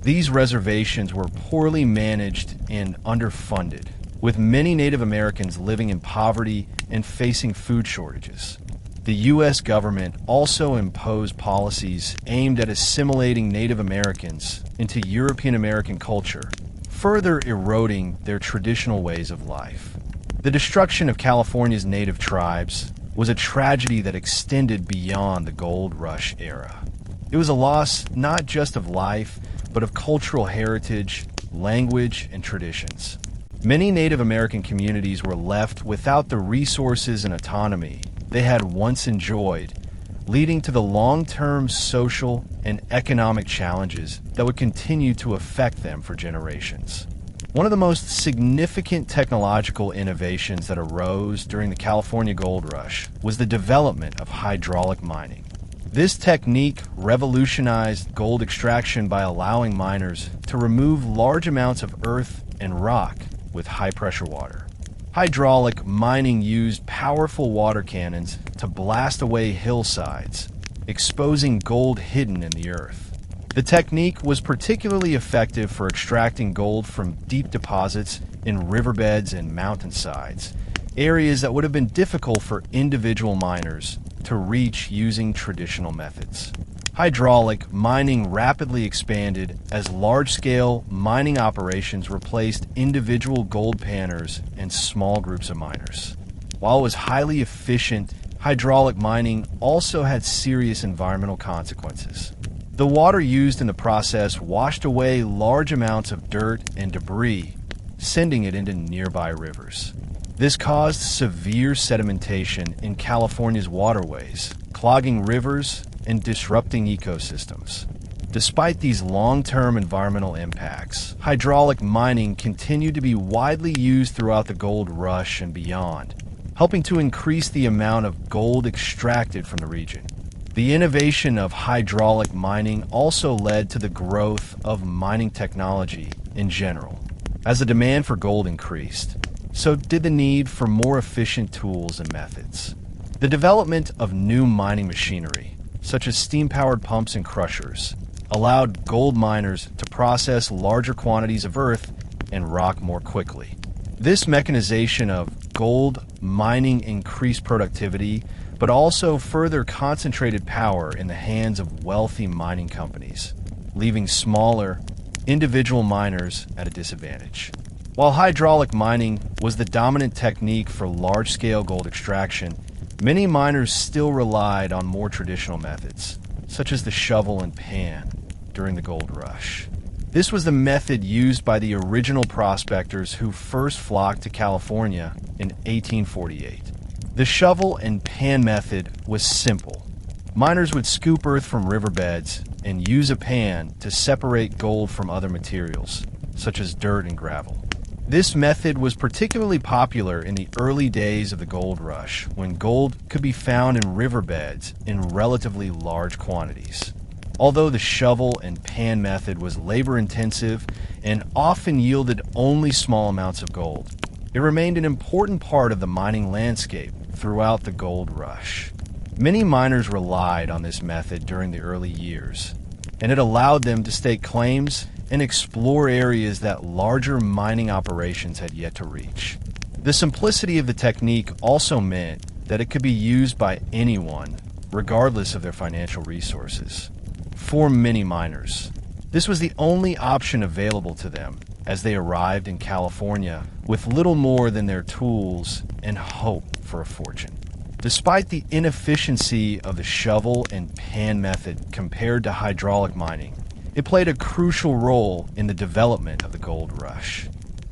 These reservations were poorly managed and underfunded, with many Native Americans living in poverty and facing food shortages. The U.S. government also imposed policies aimed at assimilating Native Americans into European American culture, further eroding their traditional ways of life. The destruction of California's native tribes was a tragedy that extended beyond the gold rush era. It was a loss not just of life, but of cultural heritage, language, and traditions. Many Native American communities were left without the resources and autonomy they had once enjoyed, leading to the long-term social and economic challenges that would continue to affect them for generations. One of the most significant technological innovations that arose during the California Gold Rush was the development of hydraulic mining. This technique revolutionized gold extraction by allowing miners to remove large amounts of earth and rock with high-pressure water. Hydraulic mining used powerful water cannons to blast away hillsides, exposing gold hidden in the earth. The technique was particularly effective for extracting gold from deep deposits in riverbeds and mountainsides, areas that would have been difficult for individual miners to reach using traditional methods. Hydraulic mining rapidly expanded as large-scale mining operations replaced individual gold panners and small groups of miners. While it was highly efficient, hydraulic mining also had serious environmental consequences. The water used in the process washed away large amounts of dirt and debris, sending it into nearby rivers. This caused severe sedimentation in California's waterways, clogging rivers and disrupting ecosystems. Despite these long-term environmental impacts, hydraulic mining continued to be widely used throughout the gold rush and beyond, helping to increase the amount of gold extracted from the region. The innovation of hydraulic mining also led to the growth of mining technology in general. As the demand for gold increased, so did the need for more efficient tools and methods. The development of new mining machinery, such as steam-powered pumps and crushers, allowed gold miners to process larger quantities of earth and rock more quickly. This mechanization of gold mining increased productivity, but also further concentrated power in the hands of wealthy mining companies, leaving smaller, individual miners at a disadvantage. While hydraulic mining was the dominant technique for large-scale gold extraction, many miners still relied on more traditional methods, such as the shovel and pan, during the gold rush. This was the method used by the original prospectors who first flocked to California in 1848. The shovel and pan method was simple. Miners would scoop earth from riverbeds and use a pan to separate gold from other materials, such as dirt and gravel. This method was particularly popular in the early days of the gold rush, when gold could be found in riverbeds in relatively large quantities. Although the shovel and pan method was labor-intensive and often yielded only small amounts of gold, it remained an important part of the mining landscape throughout the gold rush. Many miners relied on this method during the early years, and it allowed them to stake claims and explore areas that larger mining operations had yet to reach. The simplicity of the technique also meant that it could be used by anyone, regardless of their financial resources. For many miners, this was the only option available to them as they arrived in California with little more than their tools and hope for a fortune. Despite the inefficiency of the shovel and pan method compared to hydraulic mining, it played a crucial role in the development of the gold rush.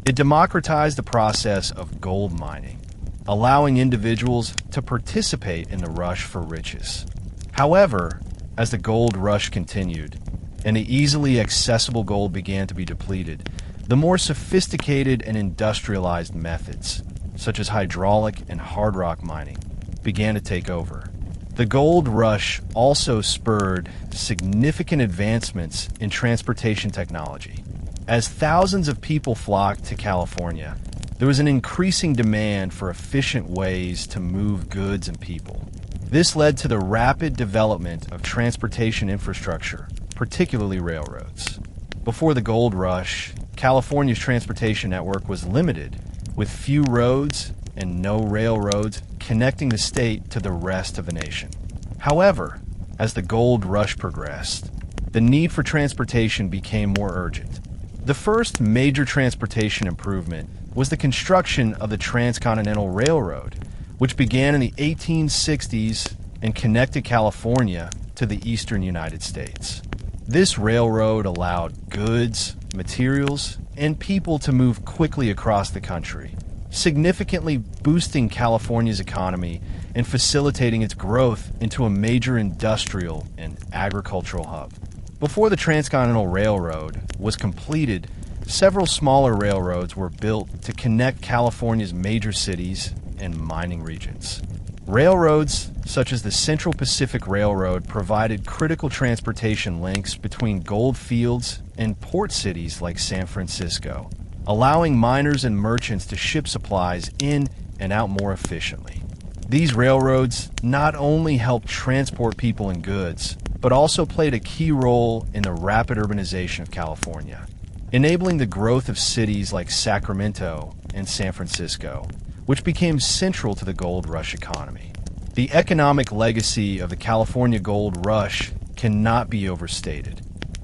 It democratized the process of gold mining, allowing individuals to participate in the rush for riches. However, as the gold rush continued and the easily accessible gold began to be depleted, the more sophisticated and industrialized methods, such as hydraulic and hard rock mining, began to take over. The gold rush also spurred significant advancements in transportation technology. As thousands of people flocked to California, there was an increasing demand for efficient ways to move goods and people. This led to the rapid development of transportation infrastructure, particularly railroads. Before the gold rush, California's transportation network was limited, with few roads and no railroads connecting the state to the rest of the nation. However, as the gold rush progressed, the need for transportation became more urgent. The first major transportation improvement was the construction of the Transcontinental Railroad, which began in the 1860s and connected California to the eastern United States. This railroad allowed goods, materials, and people to move quickly across the country, significantly boosting California's economy and facilitating its growth into a major industrial and agricultural hub. Before the Transcontinental Railroad was completed, several smaller railroads were built to connect California's major cities and mining regions. Railroads, such as the Central Pacific Railroad, provided critical transportation links between gold fields and port cities like San Francisco, allowing miners and merchants to ship supplies in and out more efficiently. These railroads not only helped transport people and goods, but also played a key role in the rapid urbanization of California, enabling the growth of cities like Sacramento and San Francisco, which became central to the gold rush economy. The economic legacy of the California gold rush cannot be overstated.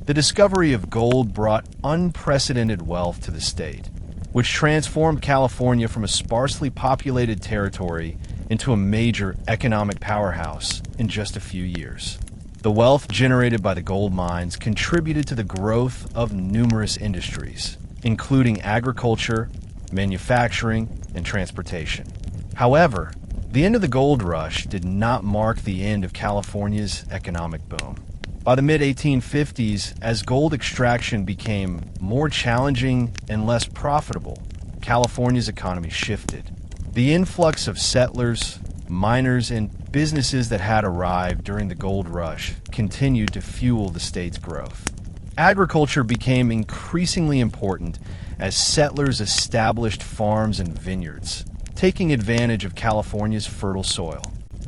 The discovery of gold brought unprecedented wealth to the state, which transformed California from a sparsely populated territory into a major economic powerhouse in just a few years. The wealth generated by the gold mines contributed to the growth of numerous industries, including agriculture, manufacturing, and transportation. However, the end of the gold rush did not mark the end of California's economic boom. By the mid-1850s, as gold extraction became more challenging and less profitable, California's economy shifted. The influx of settlers, miners, and businesses that had arrived during the gold rush continued to fuel the state's growth. Agriculture became increasingly important as settlers established farms and vineyards, taking advantage of California's fertile soil.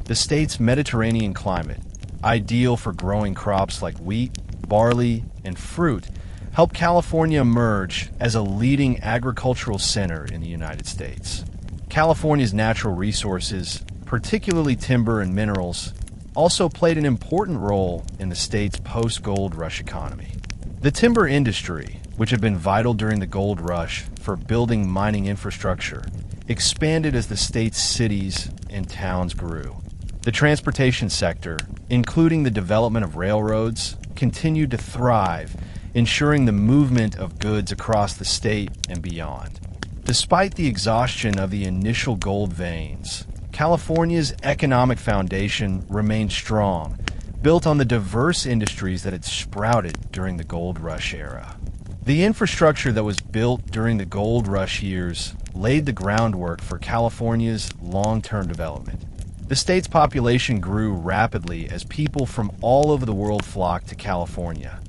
The state's Mediterranean climate, ideal for growing crops like wheat, barley, and fruit, helped California emerge as a leading agricultural center in the United States. California's natural resources, particularly timber and minerals, also played an important role in the state's post-gold rush economy. The timber industry, which had been vital during the gold rush for building mining infrastructure, expanded as the state's cities and towns grew. The transportation sector, including the development of railroads, continued to thrive, ensuring the movement of goods across the state and beyond. Despite the exhaustion of the initial gold veins, California's economic foundation remained strong, built on the diverse industries that had sprouted during the gold rush era. The infrastructure that was built during the gold rush years laid the groundwork for California's long-term development. The state's population grew rapidly as people from all over the world flocked to California,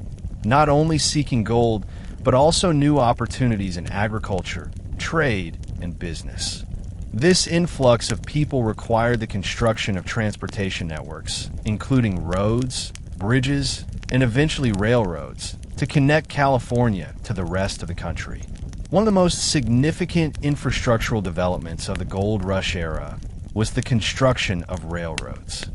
not only seeking gold, but also new opportunities in agriculture, trade, and business. This influx of people required the construction of transportation networks, including roads, bridges, and eventually railroads, to connect California to the rest of the country. One of the most significant infrastructural developments of the gold rush era was the construction of railroads.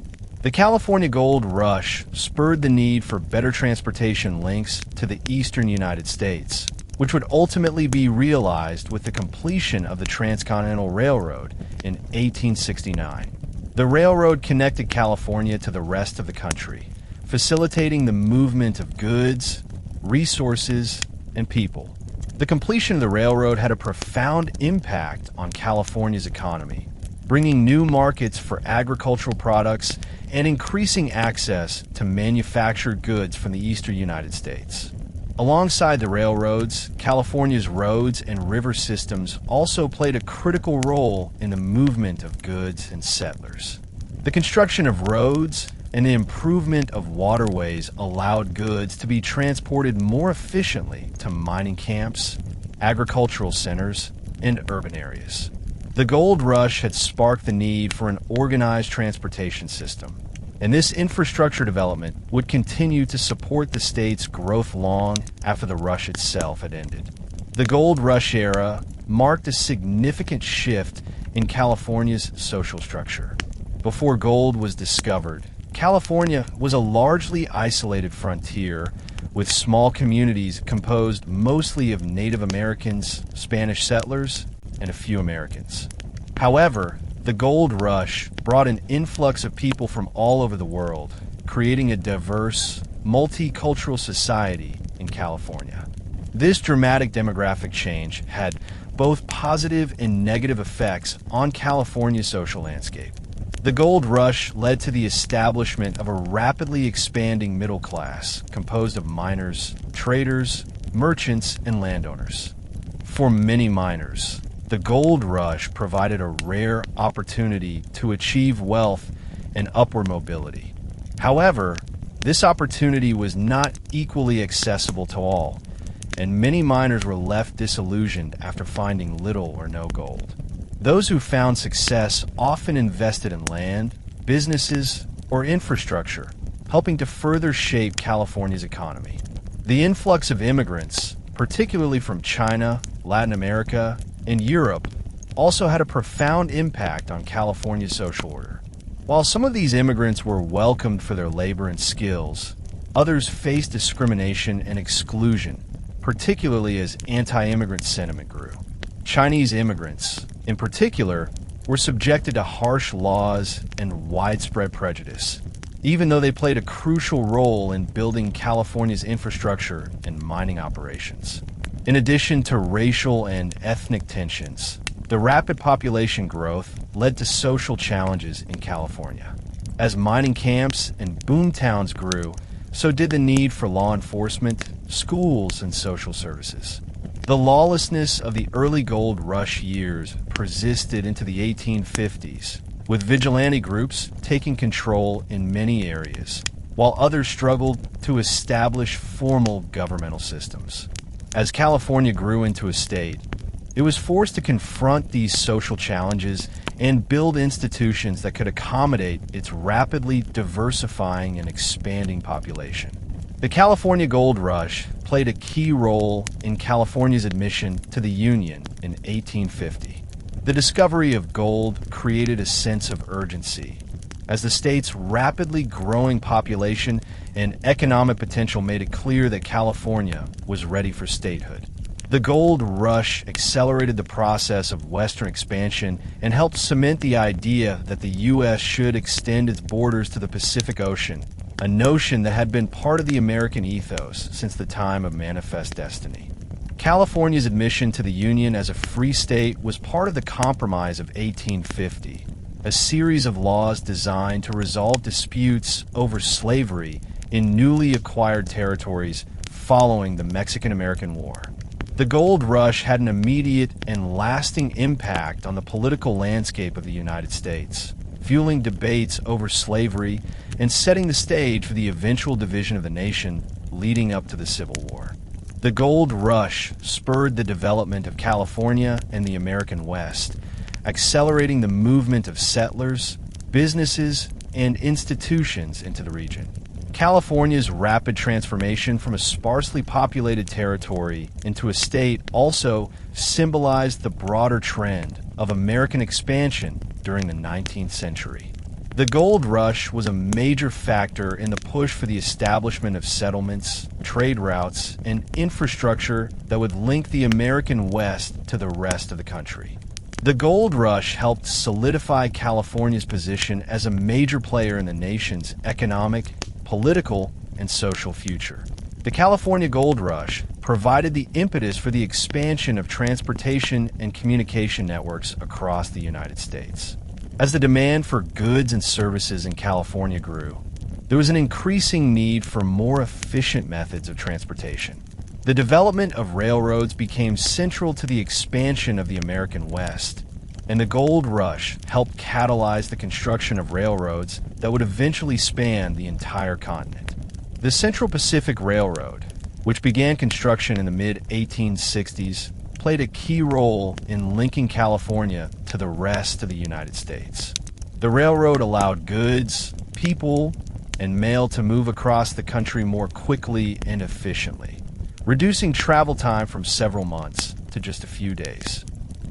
The California gold rush spurred the need for better transportation links to the eastern United States, which would ultimately be realized with the completion of the Transcontinental Railroad in 1869. The railroad connected California to the rest of the country, facilitating the movement of goods, resources, and people. The completion of the railroad had a profound impact on California's economy, bringing new markets for agricultural products and increasing access to manufactured goods from the eastern United States. Alongside the railroads, California's roads and river systems also played a critical role in the movement of goods and settlers. The construction of roads and the improvement of waterways allowed goods to be transported more efficiently to mining camps, agricultural centers, and urban areas. The gold rush had sparked the need for an organized transportation system, and this infrastructure development would continue to support the state's growth long after the rush itself had ended. The gold rush era marked a significant shift in California's social structure. Before gold was discovered, California was a largely isolated frontier with small communities composed mostly of Native Americans, Spanish settlers, and a few Americans. However, the gold rush brought an influx of people from all over the world, creating a diverse, multicultural society in California. This dramatic demographic change had both positive and negative effects on California's social landscape. The gold rush led to the establishment of a rapidly expanding middle class composed of miners, traders, merchants, and landowners. For many miners, the gold rush provided a rare opportunity to achieve wealth and upward mobility. However, this opportunity was not equally accessible to all, and many miners were left disillusioned after finding little or no gold. Those who found success often invested in land, businesses, or infrastructure, helping to further shape California's economy. The influx of immigrants, particularly from China, Latin America, and Europe, also had a profound impact on California's social order. While some of these immigrants were welcomed for their labor and skills, others faced discrimination and exclusion, particularly as anti-immigrant sentiment grew. Chinese immigrants, in particular, were subjected to harsh laws and widespread prejudice, even though they played a crucial role in building California's infrastructure and mining operations. In addition to racial and ethnic tensions, the rapid population growth led to social challenges in California. As mining camps and boom towns grew, so did the need for law enforcement, schools, and social services. The lawlessness of the early gold rush years persisted into the 1850s, with vigilante groups taking control in many areas, while others struggled to establish formal governmental systems. As California grew into a state, it was forced to confront these social challenges and build institutions that could accommodate its rapidly diversifying and expanding population. The California Gold Rush played a key role in California's admission to the Union in 1850. The discovery of gold created a sense of urgency, as the state's rapidly growing population and economic potential made it clear that California was ready for statehood. The gold rush accelerated the process of Western expansion and helped cement the idea that the U.S. should extend its borders to the Pacific Ocean, a notion that had been part of the American ethos since the time of Manifest Destiny. California's admission to the Union as a free state was part of the Compromise of 1850, a series of laws designed to resolve disputes over slavery in newly acquired territories following the Mexican-American War. The gold rush had an immediate and lasting impact on the political landscape of the United States, fueling debates over slavery and setting the stage for the eventual division of the nation leading up to the Civil War. The gold rush spurred the development of California and the American West, accelerating the movement of settlers, businesses, and institutions into the region. California's rapid transformation from a sparsely populated territory into a state also symbolized the broader trend of American expansion during the 19th century. The gold rush was a major factor in the push for the establishment of settlements, trade routes, and infrastructure that would link the American West to the rest of the country. The gold rush helped solidify California's position as a major player in the nation's economic, political, and social future. The California Gold Rush provided the impetus for the expansion of transportation and communication networks across the United States. As the demand for goods and services in California grew, there was an increasing need for more efficient methods of transportation. The development of railroads became central to the expansion of the American West, and the Gold Rush helped catalyze the construction of railroads that would eventually span the entire continent. The Central Pacific Railroad, which began construction in the mid-1860s, played a key role in linking California to the rest of the United States. The railroad allowed goods, people, and mail to move across the country more quickly and efficiently, reducing travel time from several months to just a few days.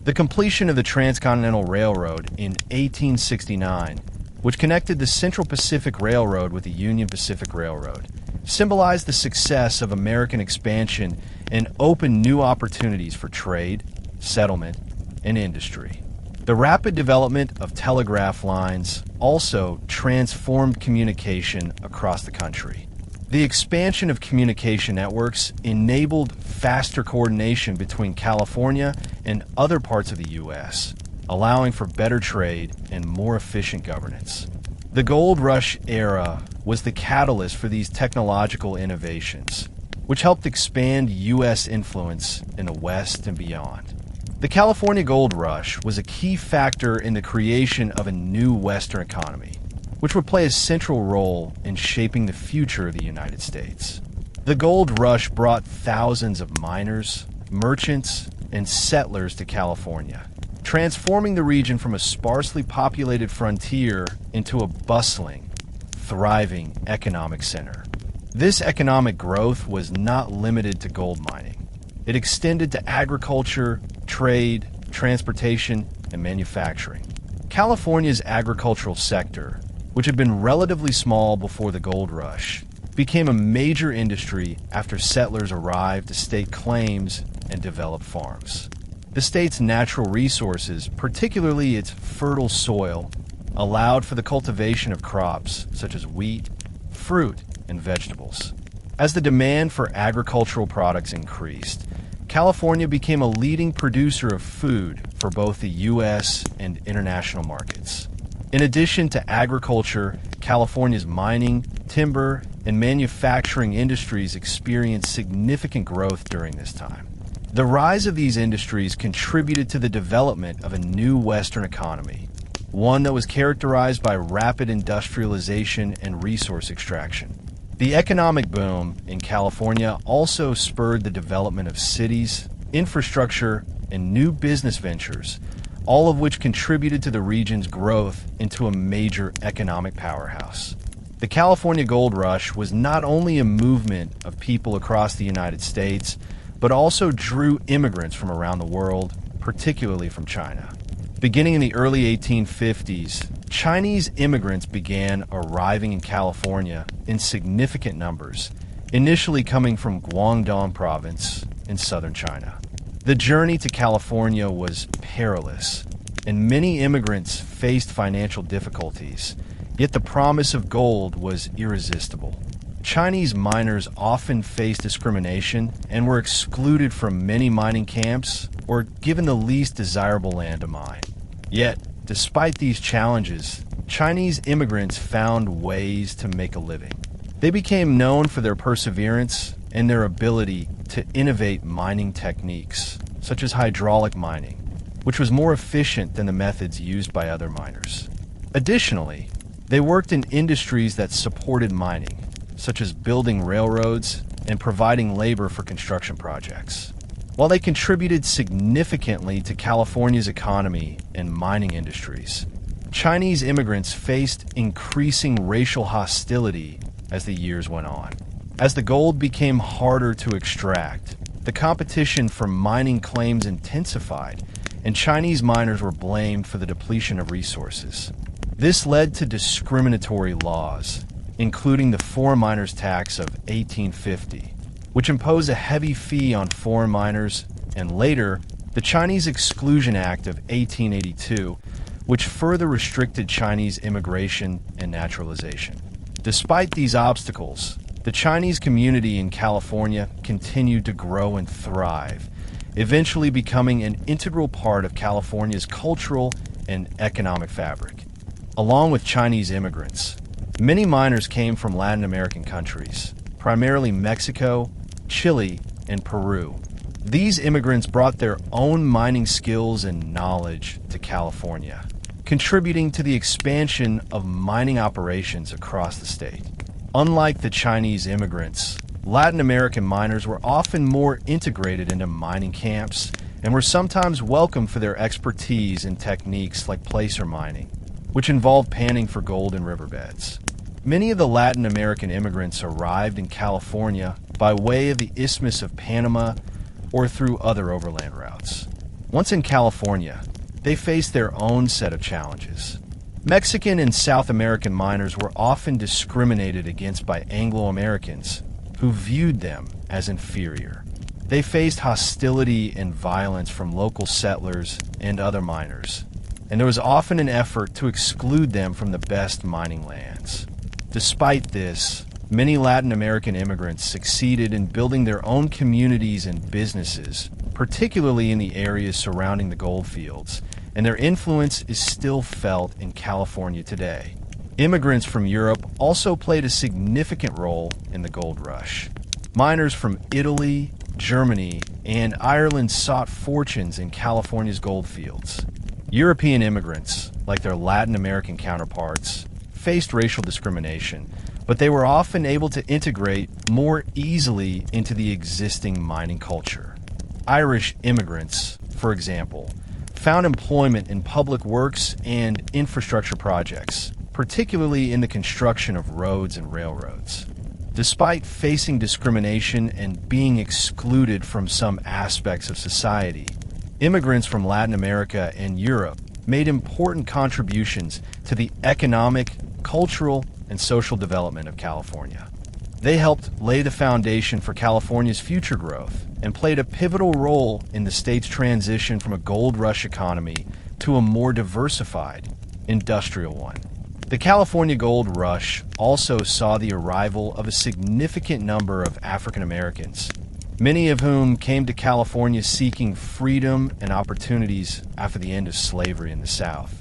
The completion of the Transcontinental Railroad in 1869, which connected the Central Pacific Railroad with the Union Pacific Railroad, symbolized the success of American expansion and opened new opportunities for trade, settlement, and industry. The rapid development of telegraph lines also transformed communication across the country. The expansion of communication networks enabled faster coordination between California and other parts of the U.S., allowing for better trade and more efficient governance. The Gold Rush era was the catalyst for these technological innovations, which helped expand U.S. influence in the West and beyond. The California Gold Rush was a key factor in the creation of a new Western economy, which would play a central role in shaping the future of the United States. The Gold Rush brought thousands of miners, merchants, and settlers to California, transforming the region from a sparsely populated frontier into a bustling, thriving economic center. This economic growth was not limited to gold mining. It extended to agriculture, trade, transportation, and manufacturing. California's agricultural sector, which had been relatively small before the gold rush, became a major industry after settlers arrived to stake claims and develop farms. The state's natural resources, particularly its fertile soil, allowed for the cultivation of crops such as wheat, fruit, and vegetables. As the demand for agricultural products increased, California became a leading producer of food for both the U.S. and international markets. In addition to agriculture, California's mining, timber, and manufacturing industries experienced significant growth during this time. The rise of these industries contributed to the development of a new Western economy, one that was characterized by rapid industrialization and resource extraction. The economic boom in California also spurred the development of cities, infrastructure, and new business ventures, all of which contributed to the region's growth into a major economic powerhouse. The California Gold Rush was not only a movement of people across the United States, but also drew immigrants from around the world, particularly from China. Beginning in the early 1850s, Chinese immigrants began arriving in California in significant numbers, initially coming from Guangdong province in southern China. The journey to California was perilous, and many immigrants faced financial difficulties, yet the promise of gold was irresistible. Chinese miners often faced discrimination and were excluded from many mining camps or given the least desirable land to mine. Yet, despite these challenges, Chinese immigrants found ways to make a living. They became known for their perseverance and their ability to innovate mining techniques, such as hydraulic mining, which was more efficient than the methods used by other miners. Additionally, they worked in industries that supported mining, such as building railroads and providing labor for construction projects. While they contributed significantly to California's economy and mining industries, Chinese immigrants faced increasing racial hostility as the years went on. As the gold became harder to extract, the competition for mining claims intensified, and Chinese miners were blamed for the depletion of resources. This led to discriminatory laws, including the Foreign Miners Tax of 1850, which imposed a heavy fee on foreign miners, and later, the Chinese Exclusion Act of 1882, which further restricted Chinese immigration and naturalization. Despite these obstacles, the Chinese community in California continued to grow and thrive, eventually becoming an integral part of California's cultural and economic fabric. Along with Chinese immigrants, many miners came from Latin American countries, primarily Mexico, Chile, and Peru. These immigrants brought their own mining skills and knowledge to California, contributing to the expansion of mining operations across the state. Unlike the Chinese immigrants, Latin American miners were often more integrated into mining camps and were sometimes welcomed for their expertise in techniques like placer mining, which involved panning for gold in riverbeds. Many of the Latin American immigrants arrived in California by way of the Isthmus of Panama or through other overland routes. Once in California, they faced their own set of challenges. Mexican and South American miners were often discriminated against by Anglo-Americans who viewed them as inferior. They faced hostility and violence from local settlers and other miners, and there was often an effort to exclude them from the best mining lands. Despite this, many Latin American immigrants succeeded in building their own communities and businesses, particularly in the areas surrounding the gold fields, and their influence is still felt in California today. Immigrants from Europe also played a significant role in the gold rush. Miners from Italy, Germany, and Ireland sought fortunes in California's gold fields. European immigrants, like their Latin American counterparts, faced racial discrimination, but they were often able to integrate more easily into the existing mining culture. Irish immigrants, for example, found employment in public works and infrastructure projects, particularly in the construction of roads and railroads. Despite facing discrimination and being excluded from some aspects of society, immigrants from Latin America and Europe made important contributions to the economic, cultural, and social development of California. They helped lay the foundation for California's future growth and played a pivotal role in the state's transition from a gold rush economy to a more diversified, industrial one. The California Gold Rush also saw the arrival of a significant number of African Americans, many of whom came to California seeking freedom and opportunities after the end of slavery in the South.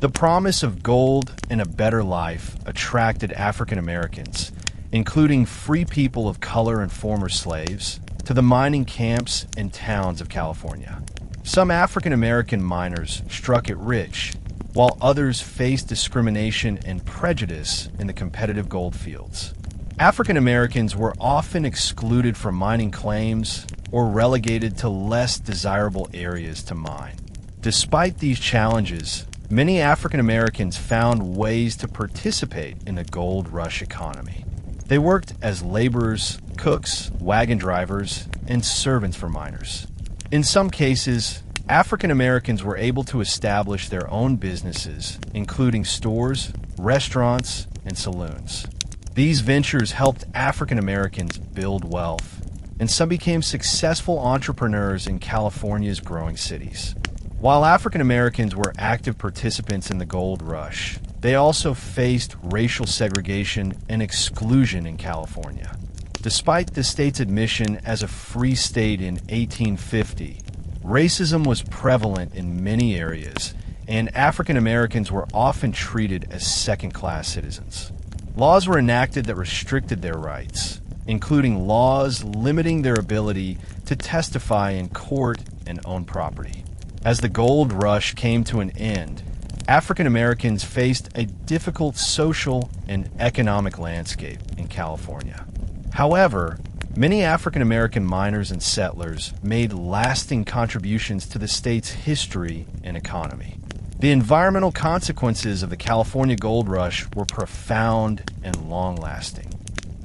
The promise of gold and a better life attracted African Americans, including free people of color and former slaves, to the mining camps and towns of California. Some African American miners struck it rich, while others faced discrimination and prejudice in the competitive gold fields. African Americans were often excluded from mining claims or relegated to less desirable areas to mine. Despite these challenges, many African Americans found ways to participate in the gold rush economy. They worked as laborers, cooks, wagon drivers, and servants for miners. In some cases, African Americans were able to establish their own businesses, including stores, restaurants, and saloons. These ventures helped African Americans build wealth, and some became successful entrepreneurs in California's growing cities. While African Americans were active participants in the gold rush, they also faced racial segregation and exclusion in California. Despite the state's admission as a free state in 1850, racism was prevalent in many areas, and African Americans were often treated as second-class citizens. Laws were enacted that restricted their rights, including laws limiting their ability to testify in court and own property. As the gold rush came to an end, African Americans faced a difficult social and economic landscape in California. However, many African American miners and settlers made lasting contributions to the state's history and economy. The environmental consequences of the California Gold Rush were profound and long-lasting.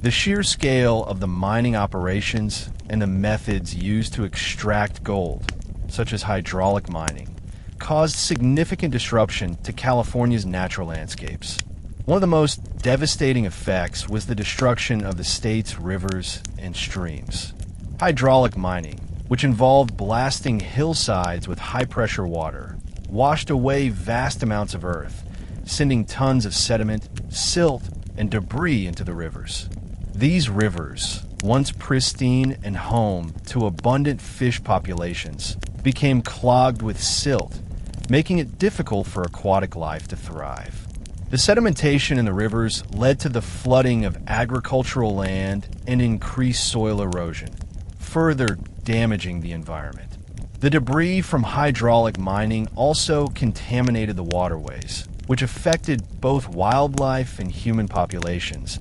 The sheer scale of the mining operations and the methods used to extract gold, such as hydraulic mining, caused significant disruption to California's natural landscapes. One of the most devastating effects was the destruction of the state's rivers and streams. Hydraulic mining, which involved blasting hillsides with high-pressure water, washed away vast amounts of earth, sending tons of sediment, silt, and debris into the rivers. These rivers, once pristine and home to abundant fish populations, became clogged with silt, making it difficult for aquatic life to thrive. The sedimentation in the rivers led to the flooding of agricultural land and increased soil erosion, further damaging the environment. The debris from hydraulic mining also contaminated the waterways, which affected both wildlife and human populations,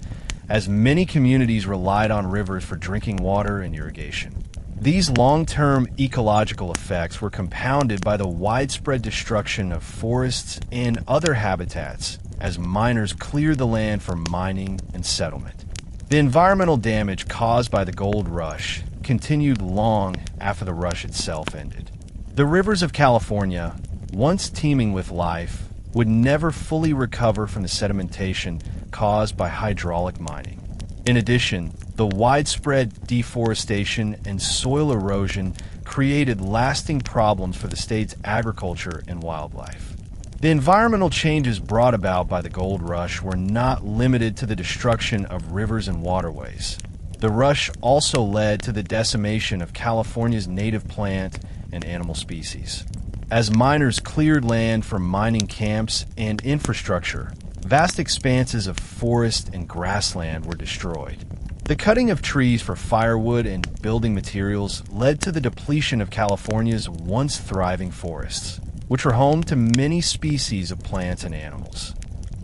as many communities relied on rivers for drinking water and irrigation. These long-term ecological effects were compounded by the widespread destruction of forests and other habitats as miners cleared the land for mining and settlement. The environmental damage caused by the gold rush continued long after the rush itself ended. The rivers of California, once teeming with life, would never fully recover from the sedimentation caused by hydraulic mining. In addition, the widespread deforestation and soil erosion created lasting problems for the state's agriculture and wildlife. The environmental changes brought about by the gold rush were not limited to the destruction of rivers and waterways. The rush also led to the decimation of California's native plant and animal species. As miners cleared land for mining camps and infrastructure, vast expanses of forest and grassland were destroyed. The cutting of trees for firewood and building materials led to the depletion of California's once thriving forests, which were home to many species of plants and animals.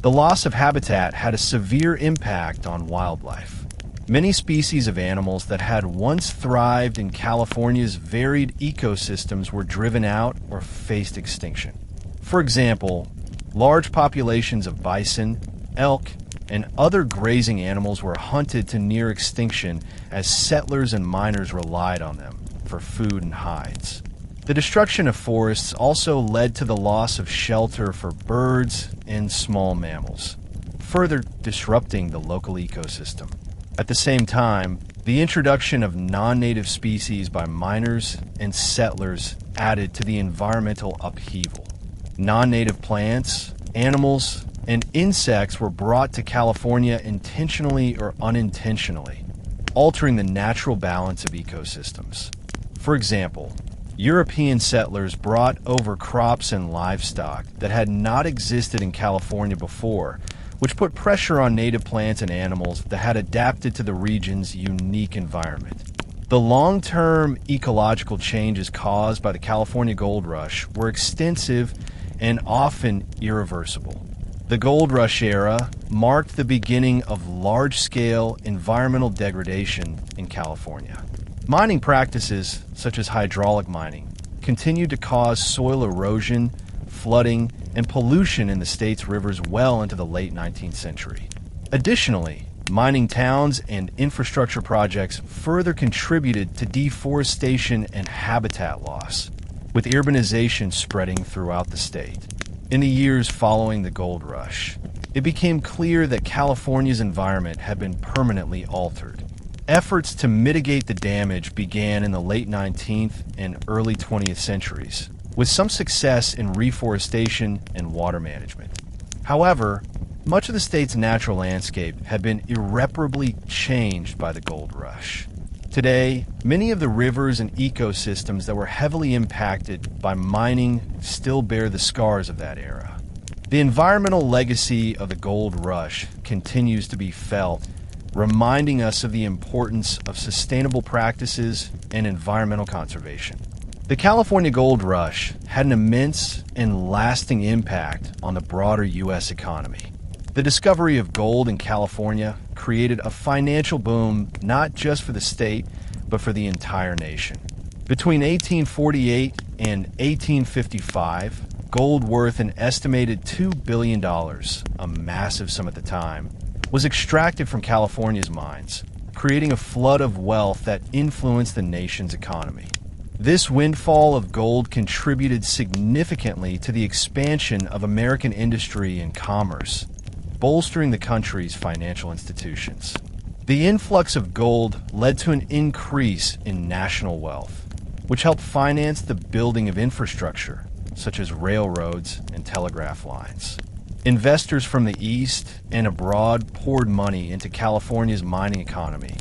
The loss of habitat had a severe impact on wildlife. Many species of animals that had once thrived in California's varied ecosystems were driven out or faced extinction. For example, large populations of bison, elk, and other grazing animals were hunted to near extinction as settlers and miners relied on them for food and hides. The destruction of forests also led to the loss of shelter for birds and small mammals, further disrupting the local ecosystem. At the same time, the introduction of non-native species by miners and settlers added to the environmental upheaval. Non-native plants, animals, and insects were brought to California intentionally or unintentionally, altering the natural balance of ecosystems. For example, European settlers brought over crops and livestock that had not existed in California before, which put pressure on native plants and animals that had adapted to the region's unique environment. The long-term ecological changes caused by the California gold rush were extensive and often irreversible. The gold rush era marked the beginning of large-scale environmental degradation in California. Mining practices, such as hydraulic mining, continued to cause soil erosion, flooding, and pollution in the state's rivers well into the late 19th century. Additionally, mining towns and infrastructure projects further contributed to deforestation and habitat loss, with urbanization spreading throughout the state. In the years following the gold rush, it became clear that California's environment had been permanently altered. Efforts to mitigate the damage began in the late 19th and early 20th centuries, with some success in reforestation and water management. However, much of the state's natural landscape had been irreparably changed by the gold rush. Today, many of the rivers and ecosystems that were heavily impacted by mining still bear the scars of that era. The environmental legacy of the gold rush continues to be felt, reminding us of the importance of sustainable practices and environmental conservation. The California gold rush had an immense and lasting impact on the broader U.S. economy. The discovery of gold in California created a financial boom not just for the state, but for the entire nation. Between 1848 and 1855, gold worth an estimated $2 billion, a massive sum at the time, was extracted from California's mines, creating a flood of wealth that influenced the nation's economy. This windfall of gold contributed significantly to the expansion of American industry and commerce, bolstering the country's financial institutions. The influx of gold led to an increase in national wealth, which helped finance the building of infrastructure, such as railroads and telegraph lines. Investors from the East and abroad poured money into California's mining economy,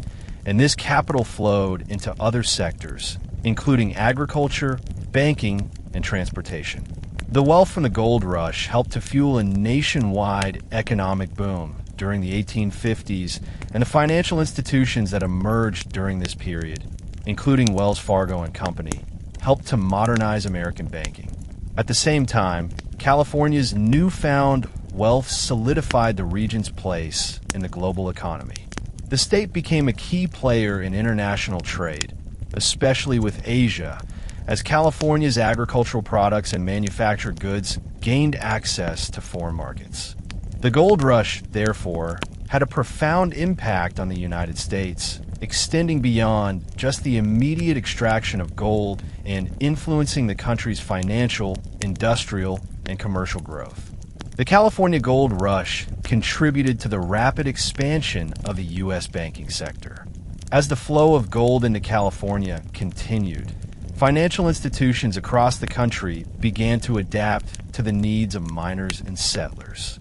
and this capital flowed into other sectors, including agriculture, banking, and transportation. The wealth from the gold rush helped to fuel a nationwide economic boom during the 1850s, and the financial institutions that emerged during this period, including Wells Fargo and Company, helped to modernize American banking. At the same time, California's newfound wealth solidified the region's place in the global economy. The state became a key player in international trade, especially with Asia, as California's agricultural products and manufactured goods gained access to foreign markets. The gold rush, therefore, had a profound impact on the United States, extending beyond just the immediate extraction of gold and influencing the country's financial, industrial, and commercial growth. The California gold rush contributed to the rapid expansion of the U.S. banking sector. As the flow of gold into California continued, financial institutions across the country began to adapt to the needs of miners and settlers.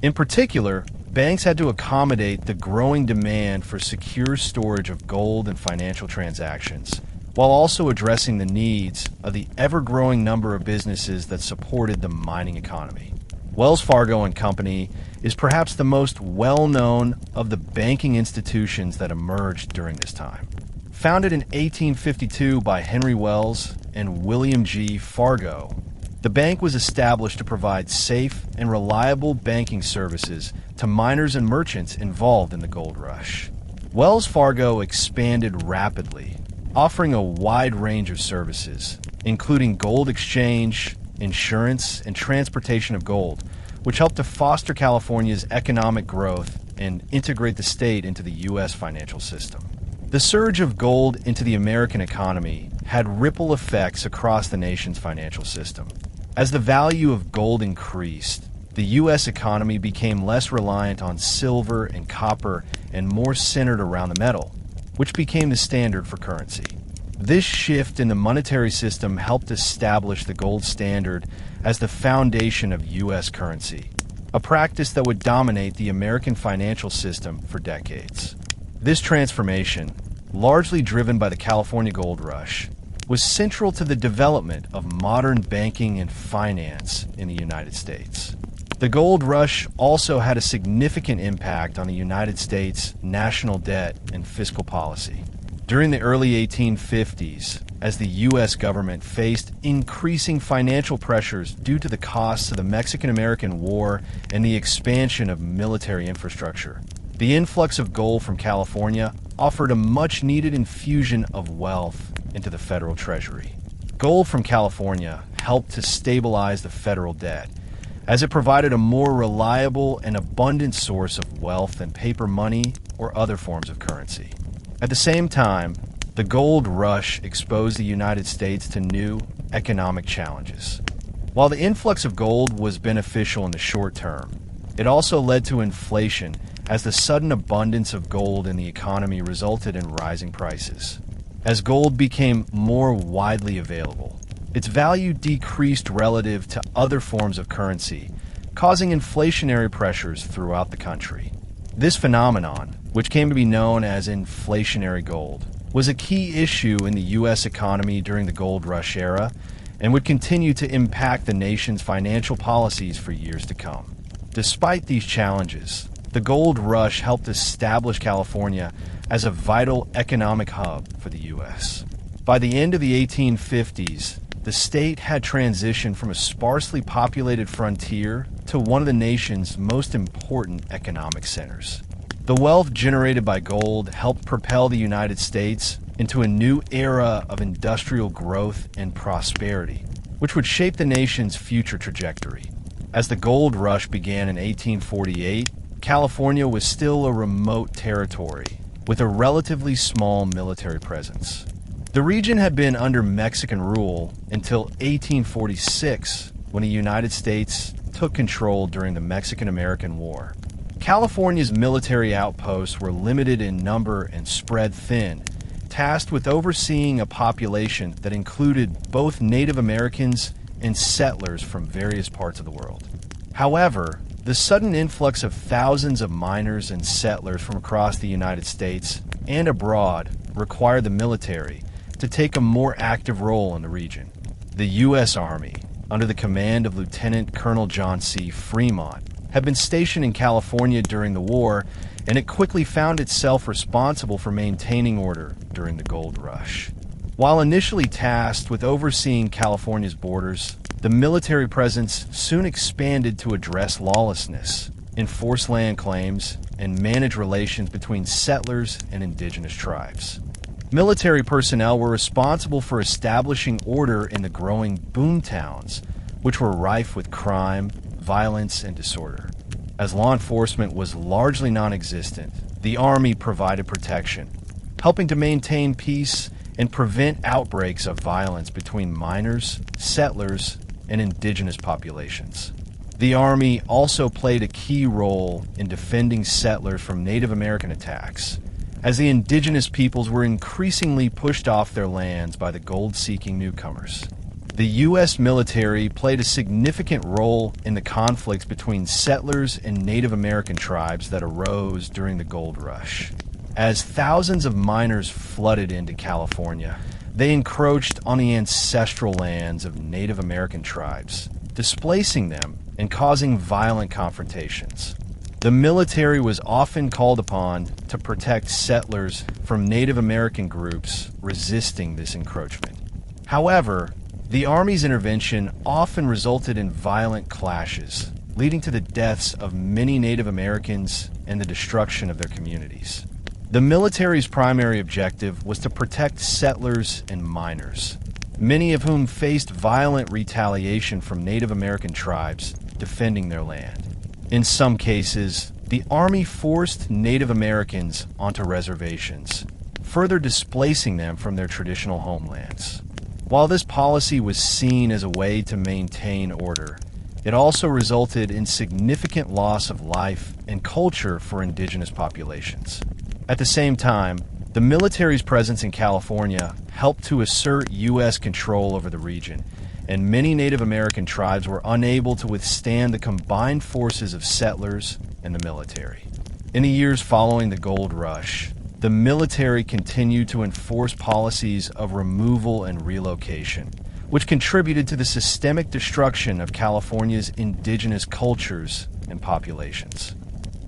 In particular, banks had to accommodate the growing demand for secure storage of gold and financial transactions, while also addressing the needs of the ever-growing number of businesses that supported the mining economy. Wells Fargo and Company is perhaps the most well-known of the banking institutions that emerged during this time. Founded in 1852 by Henry Wells and William G. Fargo, the bank was established to provide safe and reliable banking services to miners and merchants involved in the gold rush. Wells Fargo expanded rapidly, offering a wide range of services, including gold exchange, insurance, and transportation of gold, which helped to foster California's economic growth and integrate the state into the U.S. financial system. The surge of gold into the American economy had ripple effects across the nation's financial system. As the value of gold increased, the U.S. economy became less reliant on silver and copper and more centered around the metal, which became the standard for currency. This shift in the monetary system helped establish the gold standard as the foundation of U.S. currency, a practice that would dominate the American financial system for decades. This transformation, largely driven by the California gold rush, was central to the development of modern banking and finance in the United States. The gold rush also had a significant impact on the United States' national debt and fiscal policy. During the early 1850s, as the U.S. government faced increasing financial pressures due to the costs of the Mexican-American War and the expansion of military infrastructure, the influx of gold from California offered a much-needed infusion of wealth into the federal treasury. Gold from California helped to stabilize the federal debt, as it provided a more reliable and abundant source of wealth than paper money or other forms of currency. At the same time, the gold rush exposed the United States to new economic challenges. While the influx of gold was beneficial in the short term, it also led to inflation as the sudden abundance of gold in the economy resulted in rising prices. As gold became more widely available, its value decreased relative to other forms of currency, causing inflationary pressures throughout the country. This phenomenon, which came to be known as inflationary gold, was a key issue in the U.S. economy during the gold rush era and would continue to impact the nation's financial policies for years to come. Despite these challenges, the gold rush helped establish California as a vital economic hub for the U.S. By the end of the 1850s, the state had transitioned from a sparsely populated frontier to one of the nation's most important economic centers. The wealth generated by gold helped propel the United States into a new era of industrial growth and prosperity, which would shape the nation's future trajectory. As the gold rush began in 1848, California was still a remote territory with a relatively small military presence. The region had been under Mexican rule until 1846, when the United States took control during the Mexican-American War. California's military outposts were limited in number and spread thin, tasked with overseeing a population that included both Native Americans and settlers from various parts of the world. However, the sudden influx of thousands of miners and settlers from across the United States and abroad required the military to take a more active role in the region. The U.S. Army, under the command of Lieutenant Colonel John C. Fremont, had been stationed in California during the war, and it quickly found itself responsible for maintaining order during the gold rush. While initially tasked with overseeing California's borders, the military presence soon expanded to address lawlessness, enforce land claims, and manage relations between settlers and indigenous tribes. Military personnel were responsible for establishing order in the growing boom towns, which were rife with crime, violence, and disorder. As law enforcement was largely non-existent, the Army provided protection, helping to maintain peace and prevent outbreaks of violence between miners, settlers, and indigenous populations. The Army also played a key role in defending settlers from Native American attacks, as the indigenous peoples were increasingly pushed off their lands by the gold-seeking newcomers. The U.S. military played a significant role in the conflicts between settlers and Native American tribes that arose during the gold rush. As thousands of miners flooded into California, they encroached on the ancestral lands of Native American tribes, displacing them and causing violent confrontations. The military was often called upon to protect settlers from Native American groups resisting this encroachment. However, the Army's intervention often resulted in violent clashes, leading to the deaths of many Native Americans and the destruction of their communities. The military's primary objective was to protect settlers and miners, many of whom faced violent retaliation from Native American tribes defending their land. In some cases, the Army forced Native Americans onto reservations, further displacing them from their traditional homelands. While this policy was seen as a way to maintain order, it also resulted in significant loss of life and culture for indigenous populations. At the same time, the military's presence in California helped to assert U.S. control over the region, and many Native American tribes were unable to withstand the combined forces of settlers and the military. In the years following the gold rush, the military continued to enforce policies of removal and relocation, which contributed to the systemic destruction of California's indigenous cultures and populations.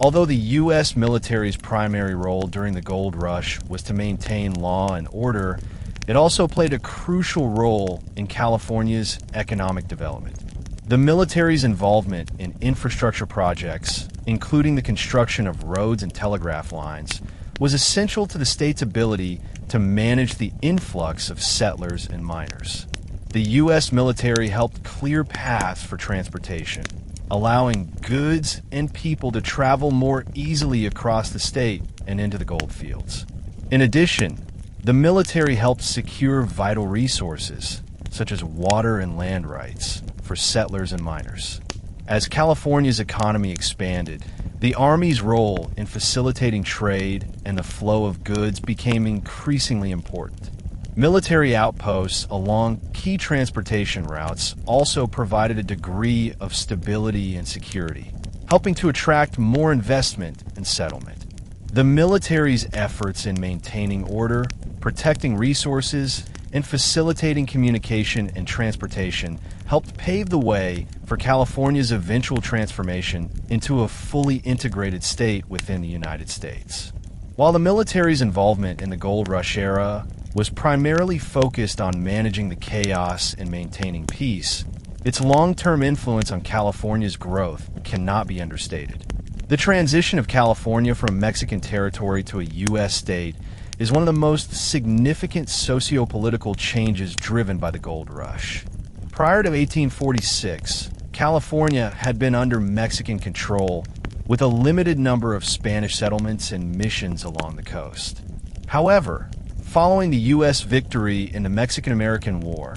Although the U.S. military's primary role during the gold rush was to maintain law and order, it also played a crucial role in California's economic development. The military's involvement in infrastructure projects, including the construction of roads and telegraph lines, was essential to the state's ability to manage the influx of settlers and miners. The U.S. military helped clear paths for transportation, allowing goods and people to travel more easily across the state and into the gold fields. In addition, the military helped secure vital resources, such as water and land rights, for settlers and miners. As California's economy expanded, the Army's role in facilitating trade and the flow of goods became increasingly important. Military outposts along key transportation routes also provided a degree of stability and security, helping to attract more investment and settlement. The military's efforts in maintaining order, protecting resources, and facilitating communication and transportation helped pave the way for California's eventual transformation into a fully integrated state within the United States. While the military's involvement in the gold rush era was primarily focused on managing the chaos and maintaining peace, its long-term influence on California's growth cannot be understated. The transition of California from Mexican territory to a U.S. state is one of the most significant socio-political changes driven by the gold rush. Prior to 1846, California had been under Mexican control with a limited number of Spanish settlements and missions along the coast. However, following the U.S. victory in the Mexican-American War,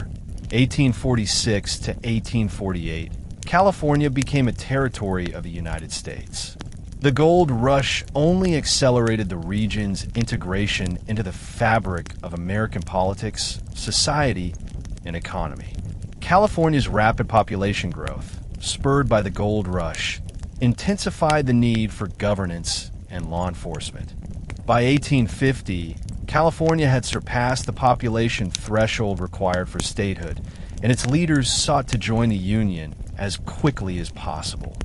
1846 to 1848, California became a territory of the United States. The gold rush only accelerated the region's integration into the fabric of American politics, society, and economy. California's rapid population growth, spurred by the gold rush, intensified the need for governance and law enforcement. By 1850, California had surpassed the population threshold required for statehood, and its leaders sought to join the Union as quickly as possible.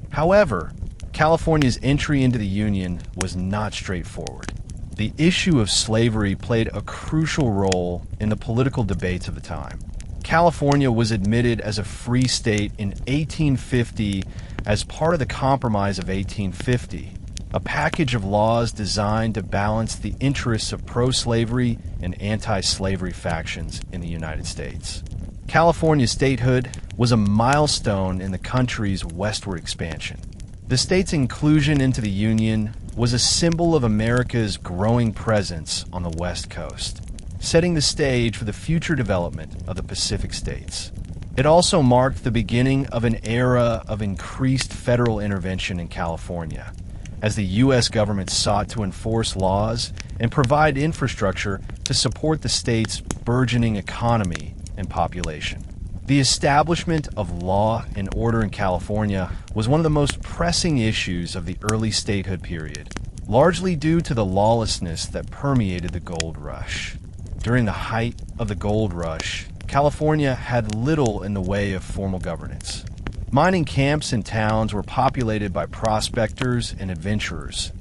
However, California's entry into the Union was not straightforward. The issue of slavery played a crucial role in the political debates of the time. California was admitted as a free state in 1850 as part of the Compromise of 1850, a package of laws designed to balance the interests of pro-slavery and anti-slavery factions in the United States. California's statehood was a milestone in the country's westward expansion. The state's inclusion into the Union was a symbol of America's growing presence on the West Coast, setting the stage for the future development of the Pacific states. It also marked the beginning of an era of increased federal intervention in California, as the U.S. government sought to enforce laws and provide infrastructure to support the state's burgeoning economy and population. The establishment of law and order in California was one of the most pressing issues of the early statehood period, largely due to the lawlessness that permeated the gold rush. During the height of the gold rush, California had little in the way of formal governance. Mining camps and towns were populated by prospectors and adventurers,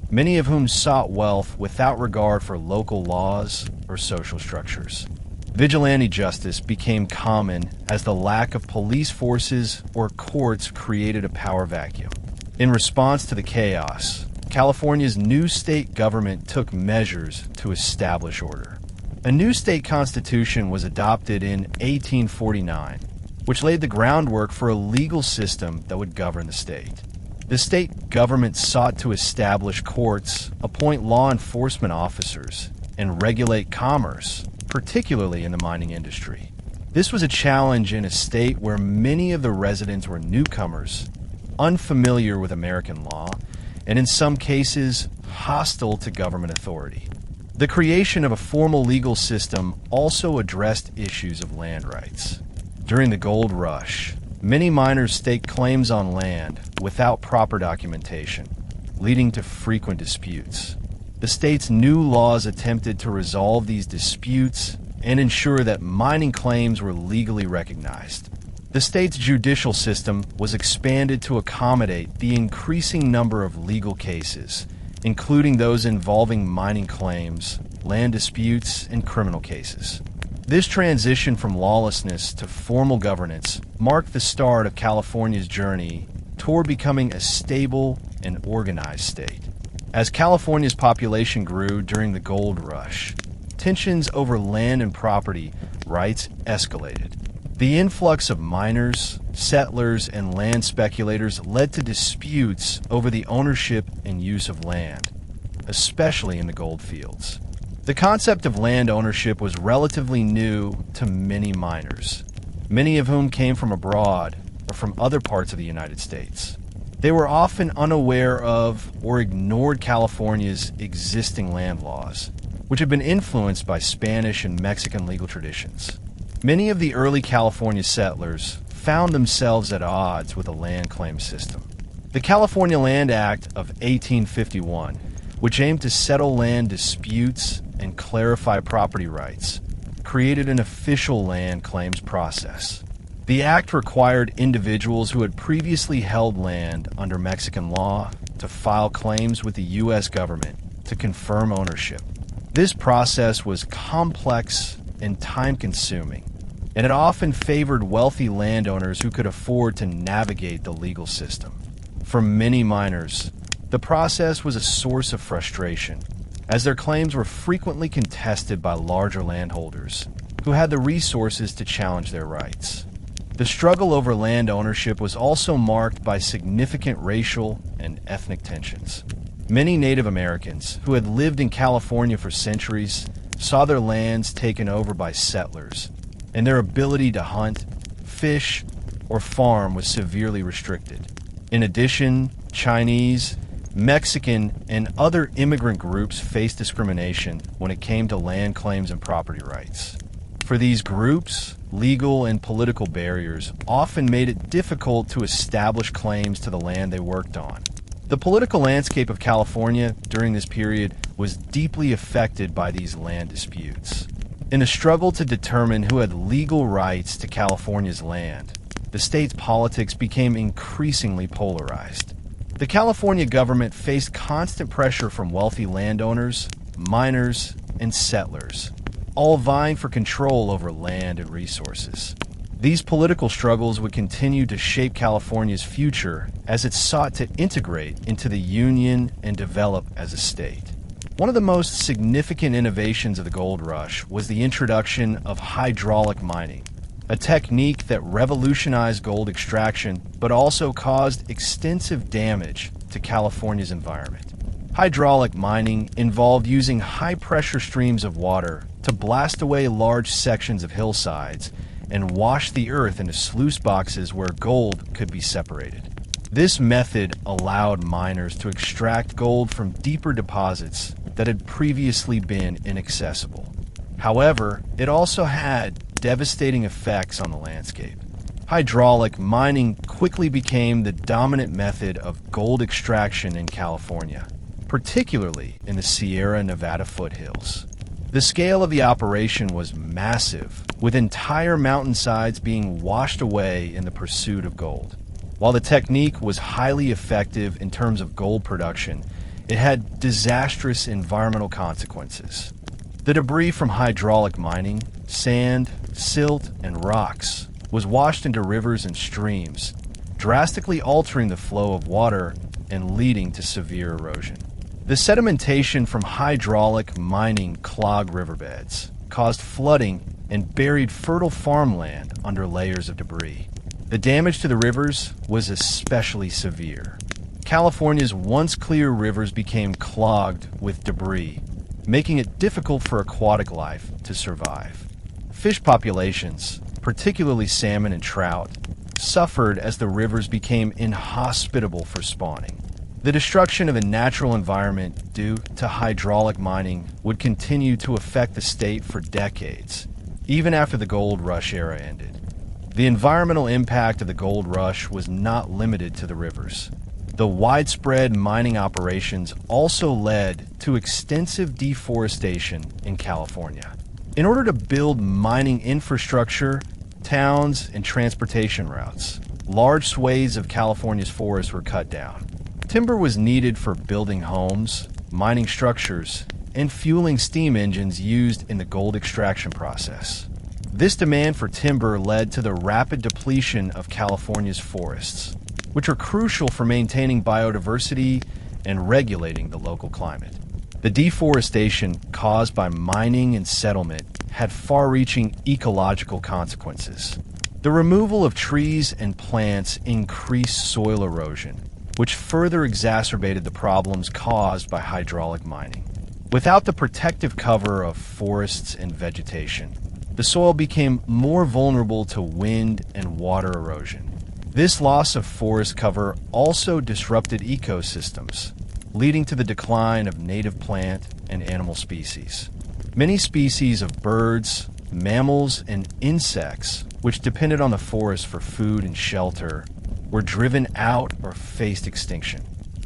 many of whom sought wealth without regard for local laws or social structures. Vigilante justice became common as the lack of police forces or courts created a power vacuum. In response to the chaos, California's new state government took measures to establish order. A new state constitution was adopted in 1849, which laid the groundwork for a legal system that would govern the state. The state government sought to establish courts, appoint law enforcement officers, and regulate commerce, particularly in the mining industry. This was a challenge in a state where many of the residents were newcomers, unfamiliar with American law, and in some cases, hostile to government authority. The creation of a formal legal system also addressed issues of land rights. During the gold rush, many miners staked claims on land without proper documentation, leading to frequent disputes. The state's new laws attempted to resolve these disputes and ensure that mining claims were legally recognized. The state's judicial system was expanded to accommodate the increasing number of legal cases, including those involving mining claims, land disputes, and criminal cases. This transition from lawlessness to formal governance marked the start of California's journey toward becoming a stable and organized state. As California's population grew during the gold rush, tensions over land and property rights escalated. The influx of miners, settlers, and land speculators led to disputes over the ownership and use of land, especially in the gold fields. The concept of land ownership was relatively new to many miners, many of whom came from abroad or from other parts of the United States. They were often unaware of or ignored California's existing land laws, which had been influenced by Spanish and Mexican legal traditions. Many of the early California settlers found themselves at odds with the land claim system. The California Land Act of 1851, which aimed to settle land disputes and clarify property rights, created an official land claims process. The act required individuals who had previously held land under Mexican law to file claims with the U.S. government to confirm ownership. This process was complex and time-consuming, and it often favored wealthy landowners who could afford to navigate the legal system. For many miners, the process was a source of frustration, as their claims were frequently contested by larger landholders who had the resources to challenge their rights. The struggle over land ownership was also marked by significant racial and ethnic tensions. Many Native Americans who had lived in California for centuries saw their lands taken over by settlers, and their ability to hunt, fish, or farm was severely restricted. In addition, Chinese, Mexican, and other immigrant groups faced discrimination when it came to land claims and property rights. For these groups, legal and political barriers often made it difficult to establish claims to the land they worked on. The political landscape of California during this period was deeply affected by these land disputes. In a struggle to determine who had legal rights to California's land, the state's politics became increasingly polarized. The California government faced constant pressure from wealthy landowners, miners, and settlers, all vying for control over land and resources. These political struggles would continue to shape California's future as it sought to integrate into the Union and develop as a state. One of the most significant innovations of the gold rush was the introduction of hydraulic mining, a technique that revolutionized gold extraction but also caused extensive damage to California's environment. Hydraulic mining involved using high-pressure streams of water to blast away large sections of hillsides and wash the earth into sluice boxes where gold could be separated. This method allowed miners to extract gold from deeper deposits that had previously been inaccessible. However, it also had devastating effects on the landscape. Hydraulic mining quickly became the dominant method of gold extraction in California, particularly in the Sierra Nevada foothills. The scale of the operation was massive, with entire mountainsides being washed away in the pursuit of gold. While the technique was highly effective in terms of gold production, it had disastrous environmental consequences. The debris from hydraulic mining, sand, silt, and rocks, was washed into rivers and streams, drastically altering the flow of water and leading to severe erosion. The sedimentation from hydraulic mining clogged riverbeds, caused flooding, and buried fertile farmland under layers of debris. The damage to the rivers was especially severe. California's once clear rivers became clogged with debris, making it difficult for aquatic life to survive. Fish populations, particularly salmon and trout, suffered as the rivers became inhospitable for spawning. The destruction of a natural environment due to hydraulic mining would continue to affect the state for decades, even after the gold rush era ended. The environmental impact of the gold rush was not limited to the rivers. The widespread mining operations also led to extensive deforestation in California. In order to build mining infrastructure, towns, and transportation routes, large swathes of California's forests were cut down. Timber was needed for building homes, mining structures, and fueling steam engines used in the gold extraction process. This demand for timber led to the rapid depletion of California's forests, which are crucial for maintaining biodiversity and regulating the local climate. The deforestation caused by mining and settlement had far-reaching ecological consequences. The removal of trees and plants increased soil erosion, which further exacerbated the problems caused by hydraulic mining. Without the protective cover of forests and vegetation, the soil became more vulnerable to wind and water erosion. This loss of forest cover also disrupted ecosystems, leading to the decline of native plant and animal species. Many species of birds, mammals, and insects, which depended on the forest for food and shelter, were driven out or faced extinction.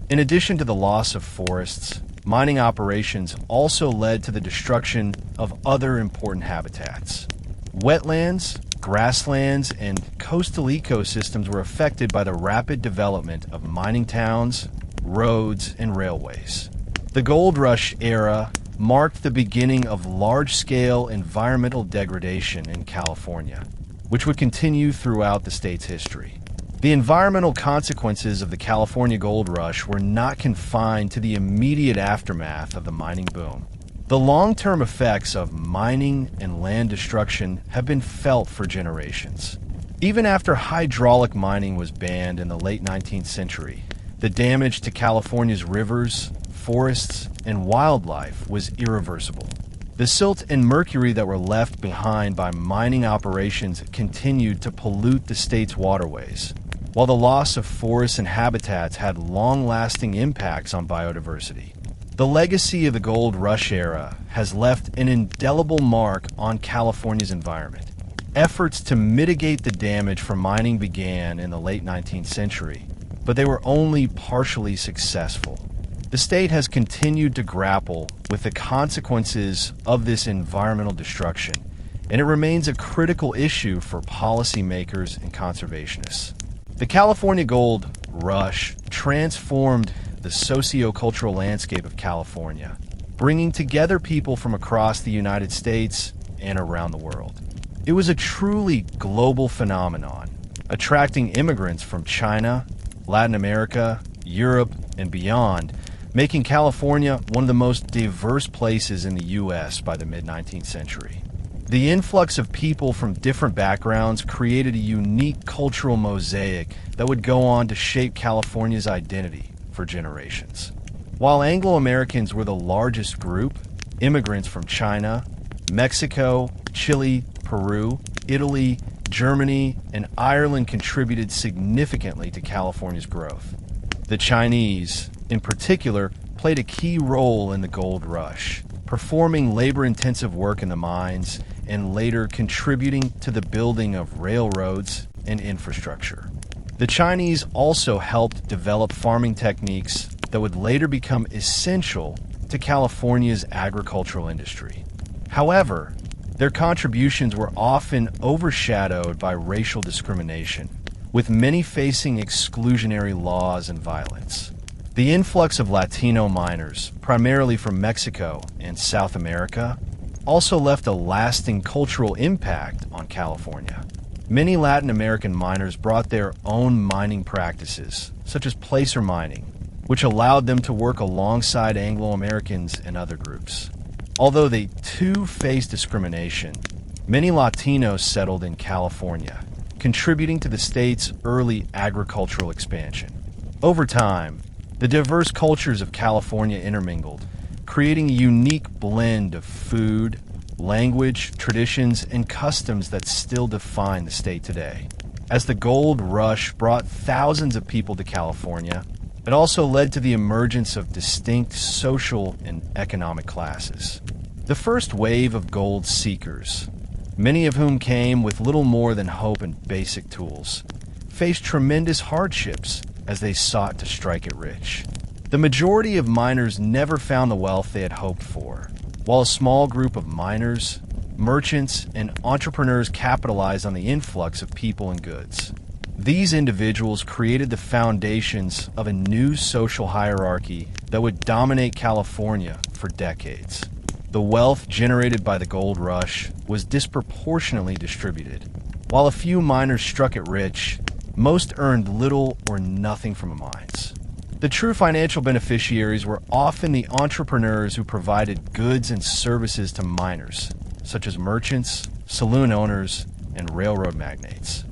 In addition to the loss of forests, mining operations also led to the destruction of other important habitats. Wetlands, grasslands, and coastal ecosystems were affected by the rapid development of mining towns, roads, and railways. The Gold Rush era marked the beginning of large-scale environmental degradation in California, which would continue throughout the state's history. The environmental consequences of the California Gold Rush were not confined to the immediate aftermath of the mining boom. The long-term effects of mining and land destruction have been felt for generations. Even after hydraulic mining was banned in the late 19th century, the damage to California's rivers, forests, and wildlife was irreversible. The silt and mercury that were left behind by mining operations continued to pollute the state's waterways, while the loss of forests and habitats had long-lasting impacts on biodiversity. The legacy of the Gold Rush era has left an indelible mark on California's environment. Efforts to mitigate the damage from mining began in the late 19th century, but they were only partially successful. The state has continued to grapple with the consequences of this environmental destruction, and it remains a critical issue for policymakers and conservationists. The California Gold Rush transformed the socio-cultural landscape of California, bringing together people from across the United States and around the world. It was a truly global phenomenon, attracting immigrants from China, Latin America, Europe, and beyond, making California one of the most diverse places in the U.S. by the mid-19th century. The influx of people from different backgrounds created a unique cultural mosaic that would go on to shape California's identity for generations. While Anglo-Americans were the largest group, immigrants from China, Mexico, Chile, Peru, Italy, Germany, and Ireland contributed significantly to California's growth. The Chinese, in particular, played a key role in the Gold Rush. performing labor-intensive work in the mines and later contributing to the building of railroads and infrastructure. The Chinese also helped develop farming techniques that would later become essential to California's agricultural industry. However, their contributions were often overshadowed by racial discrimination, with many facing exclusionary laws and violence. The influx of Latino miners, primarily from Mexico and South America, also left a lasting cultural impact on California. Many Latin American miners brought their own mining practices, such as placer mining, which allowed them to work alongside Anglo-Americans and other groups. Although they too faced discrimination, many Latinos settled in California, contributing to the state's early agricultural expansion. Over time, the diverse cultures of California intermingled, creating a unique blend of food, language, traditions, and customs that still define the state today. As the gold rush brought thousands of people to California, it also led to the emergence of distinct social and economic classes. The first wave of gold seekers, many of whom came with little more than hope and basic tools, faced tremendous hardships as they sought to strike it rich. The majority of miners never found the wealth they had hoped for, while a small group of miners, merchants, and entrepreneurs capitalized on the influx of people and goods. These individuals created the foundations of a new social hierarchy that would dominate California for decades. The wealth generated by the gold rush was disproportionately distributed. While a few miners struck it rich, most earned little or nothing from the mines. The true financial beneficiaries were often the entrepreneurs who provided goods and services to miners, such as merchants, saloon owners, and railroad magnates.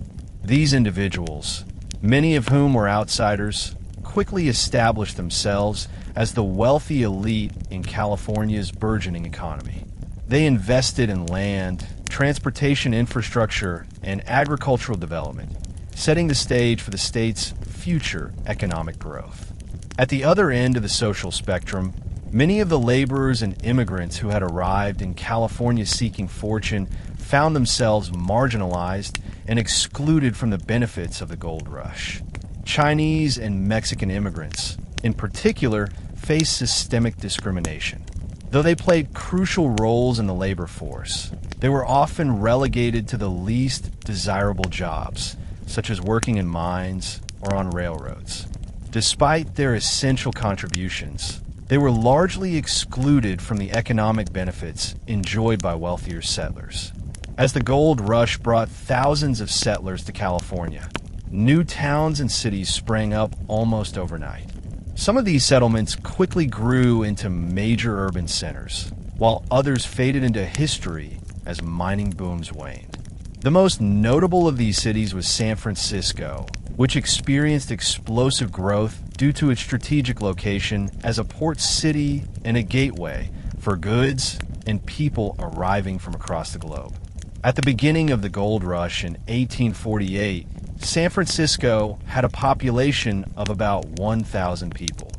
These individuals, many of whom were outsiders, quickly established themselves as the wealthy elite in California's burgeoning economy. They invested in land, transportation infrastructure, and agricultural development, setting the stage for the state's future economic growth. At the other end of the social spectrum, many of the laborers and immigrants who had arrived in California seeking fortune found themselves marginalized and excluded from the benefits of the gold rush. Chinese and Mexican immigrants, in particular, faced systemic discrimination. Though they played crucial roles in the labor force, they were often relegated to the least desirable jobs, such as working in mines or on railroads. Despite their essential contributions, they were largely excluded from the economic benefits enjoyed by wealthier settlers. As the gold rush brought thousands of settlers to California, new towns and cities sprang up almost overnight. Some of these settlements quickly grew into major urban centers, while others faded into history as mining booms waned. The most notable of these cities was San Francisco, which experienced explosive growth due to its strategic location as a port city and a gateway for goods and people arriving from across the globe. At the beginning of the gold rush in 1848, San Francisco had a population of about 1,000 people.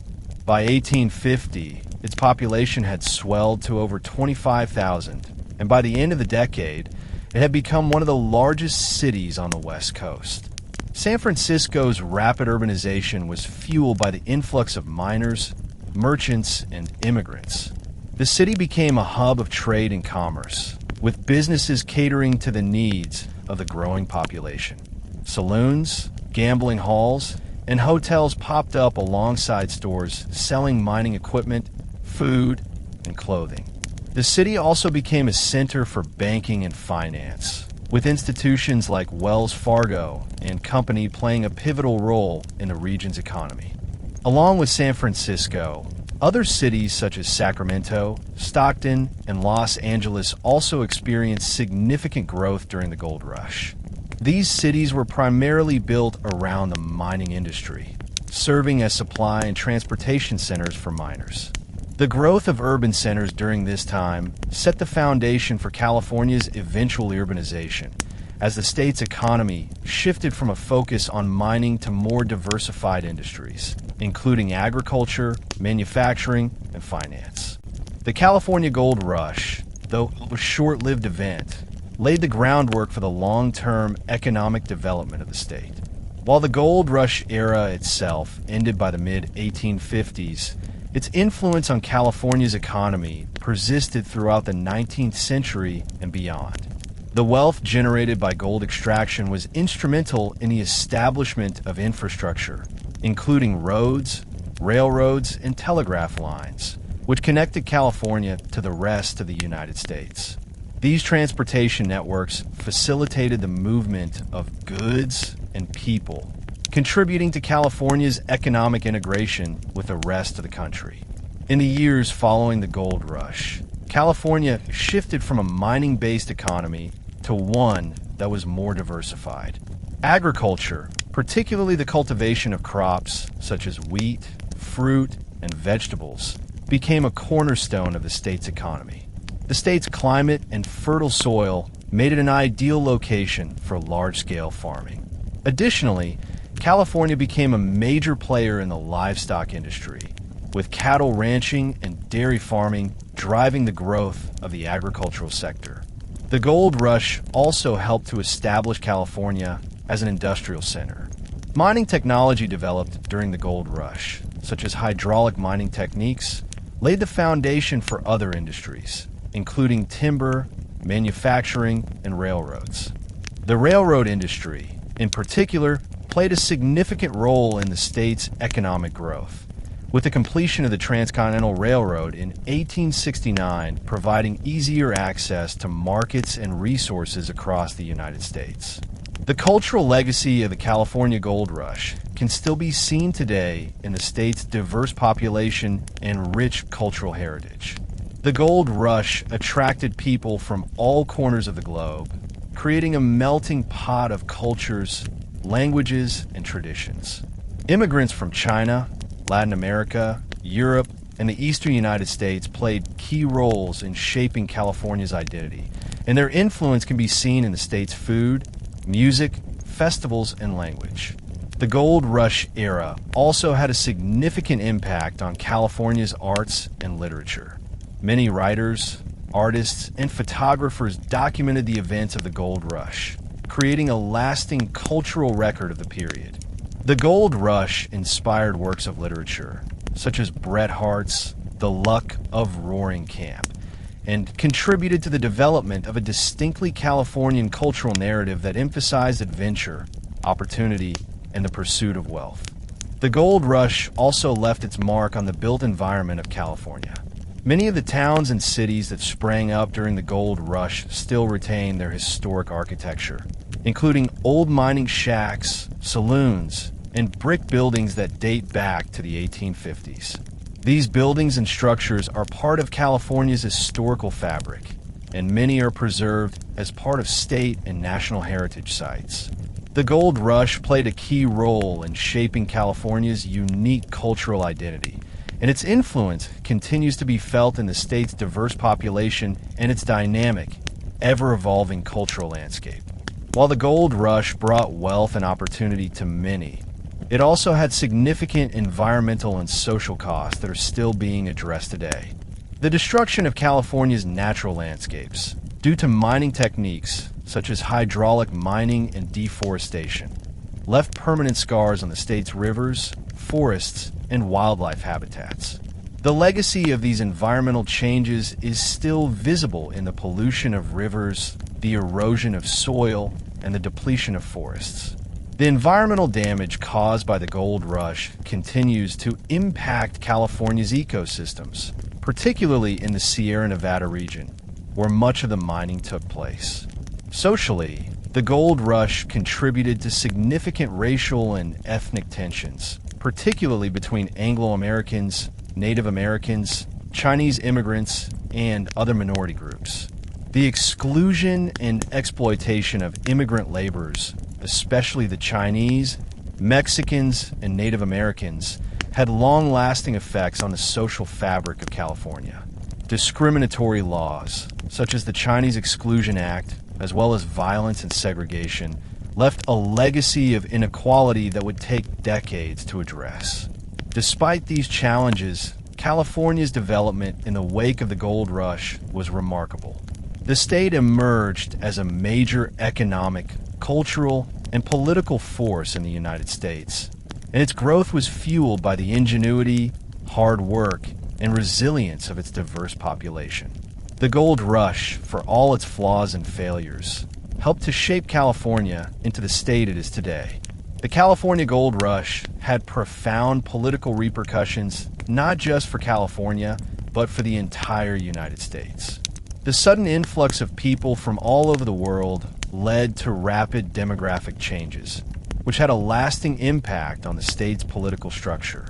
By 1850, its population had swelled to over 25,000, and by the end of the decade, it had become one of the largest cities on the West Coast. San Francisco's rapid urbanization was fueled by the influx of miners, merchants, and immigrants. The city became a hub of trade and commerce, with businesses catering to the needs of the growing population. Saloons, gambling halls, and hotels popped up alongside stores selling mining equipment, food, and clothing. The city also became a center for banking and finance, with institutions like Wells Fargo and Company playing a pivotal role in the region's economy. Along with San Francisco, other cities such as Sacramento, Stockton, and Los Angeles also experienced significant growth during the gold rush. These cities were primarily built around the mining industry, serving as supply and transportation centers for miners. The growth of urban centers during this time set the foundation for California's eventual urbanization, as the state's economy shifted from a focus on mining to more diversified industries, including agriculture, manufacturing, and finance. The California Gold Rush, though a short-lived event, laid the groundwork for the long-term economic development of the state. While the Gold Rush era itself ended by the mid-1850s, its influence on California's economy persisted throughout the 19th century and beyond. The wealth generated by gold extraction was instrumental in the establishment of infrastructure, including roads, railroads, and telegraph lines, which connected California to the rest of the United States. These transportation networks facilitated the movement of goods and people, contributing to California's economic integration with the rest of the country. In the years following the gold rush, California shifted from a mining-based economy to one that was more diversified. Agriculture, particularly the cultivation of crops such as wheat, fruit, and vegetables, became a cornerstone of the state's economy. The state's climate and fertile soil made it an ideal location for large-scale farming. Additionally, California became a major player in the livestock industry, with cattle ranching and dairy farming driving the growth of the agricultural sector. The gold rush also helped to establish California as an industrial center. Mining technology developed during the gold rush, such as hydraulic mining techniques, laid the foundation for other industries, including timber, manufacturing, and railroads. The railroad industry, in particular, played a significant role in the state's economic growth, with the completion of the Transcontinental Railroad in 1869 providing easier access to markets and resources across the United States. The cultural legacy of the California Gold Rush can still be seen today in the state's diverse population and rich cultural heritage. The Gold Rush attracted people from all corners of the globe, creating a melting pot of cultures, languages, and traditions. Immigrants from China, Latin America, Europe, and the eastern United States played key roles in shaping California's identity, and their influence can be seen in the state's food, music, festivals, and language. The Gold Rush era also had a significant impact on California's arts and literature. Many writers, artists, and photographers documented the events of the Gold Rush, creating a lasting cultural record of the period. The Gold Rush inspired works of literature, such as Bret Harte's The Luck of Roaring Camp, and contributed to the development of a distinctly Californian cultural narrative that emphasized adventure, opportunity, and the pursuit of wealth. The Gold Rush also left its mark on the built environment of California. Many of the towns and cities that sprang up during the Gold Rush still retain their historic architecture, including old mining shacks, saloons, and brick buildings that date back to the 1850s. These buildings and structures are part of California's historical fabric, and many are preserved as part of state and national heritage sites. The Gold Rush played a key role in shaping California's unique cultural identity, and its influence continues to be felt in the state's diverse population and its dynamic, ever-evolving cultural landscape. While the Gold Rush brought wealth and opportunity to many, it also had significant environmental and social costs that are still being addressed today. The destruction of California's natural landscapes, due to mining techniques such as hydraulic mining and deforestation, left permanent scars on the state's rivers, forests, and wildlife habitats. The legacy of these environmental changes is still visible in the pollution of rivers, the erosion of soil, and the depletion of forests. The environmental damage caused by the Gold Rush continues to impact California's ecosystems, particularly in the Sierra Nevada region, where much of the mining took place. Socially, the Gold Rush contributed to significant racial and ethnic tensions, particularly between Anglo-Americans, Native Americans, Chinese immigrants, and other minority groups. The exclusion and exploitation of immigrant laborers, especially the Chinese, Mexicans, and Native Americans, had long-lasting effects on the social fabric of California. Discriminatory laws, such as the Chinese Exclusion Act, as well as violence and segregation, left a legacy of inequality that would take decades to address. Despite these challenges, California's development in the wake of the gold rush was remarkable. The state emerged as a major economic, cultural, and political force in the United States, and its growth was fueled by the ingenuity, hard work, and resilience of its diverse population. The gold rush, for all its flaws and failures, helped to shape California into the state it is today. The California Gold Rush had profound political repercussions not just for California, but for the entire United States. The sudden influx of people from all over the world led to rapid demographic changes, which had a lasting impact on the state's political structure.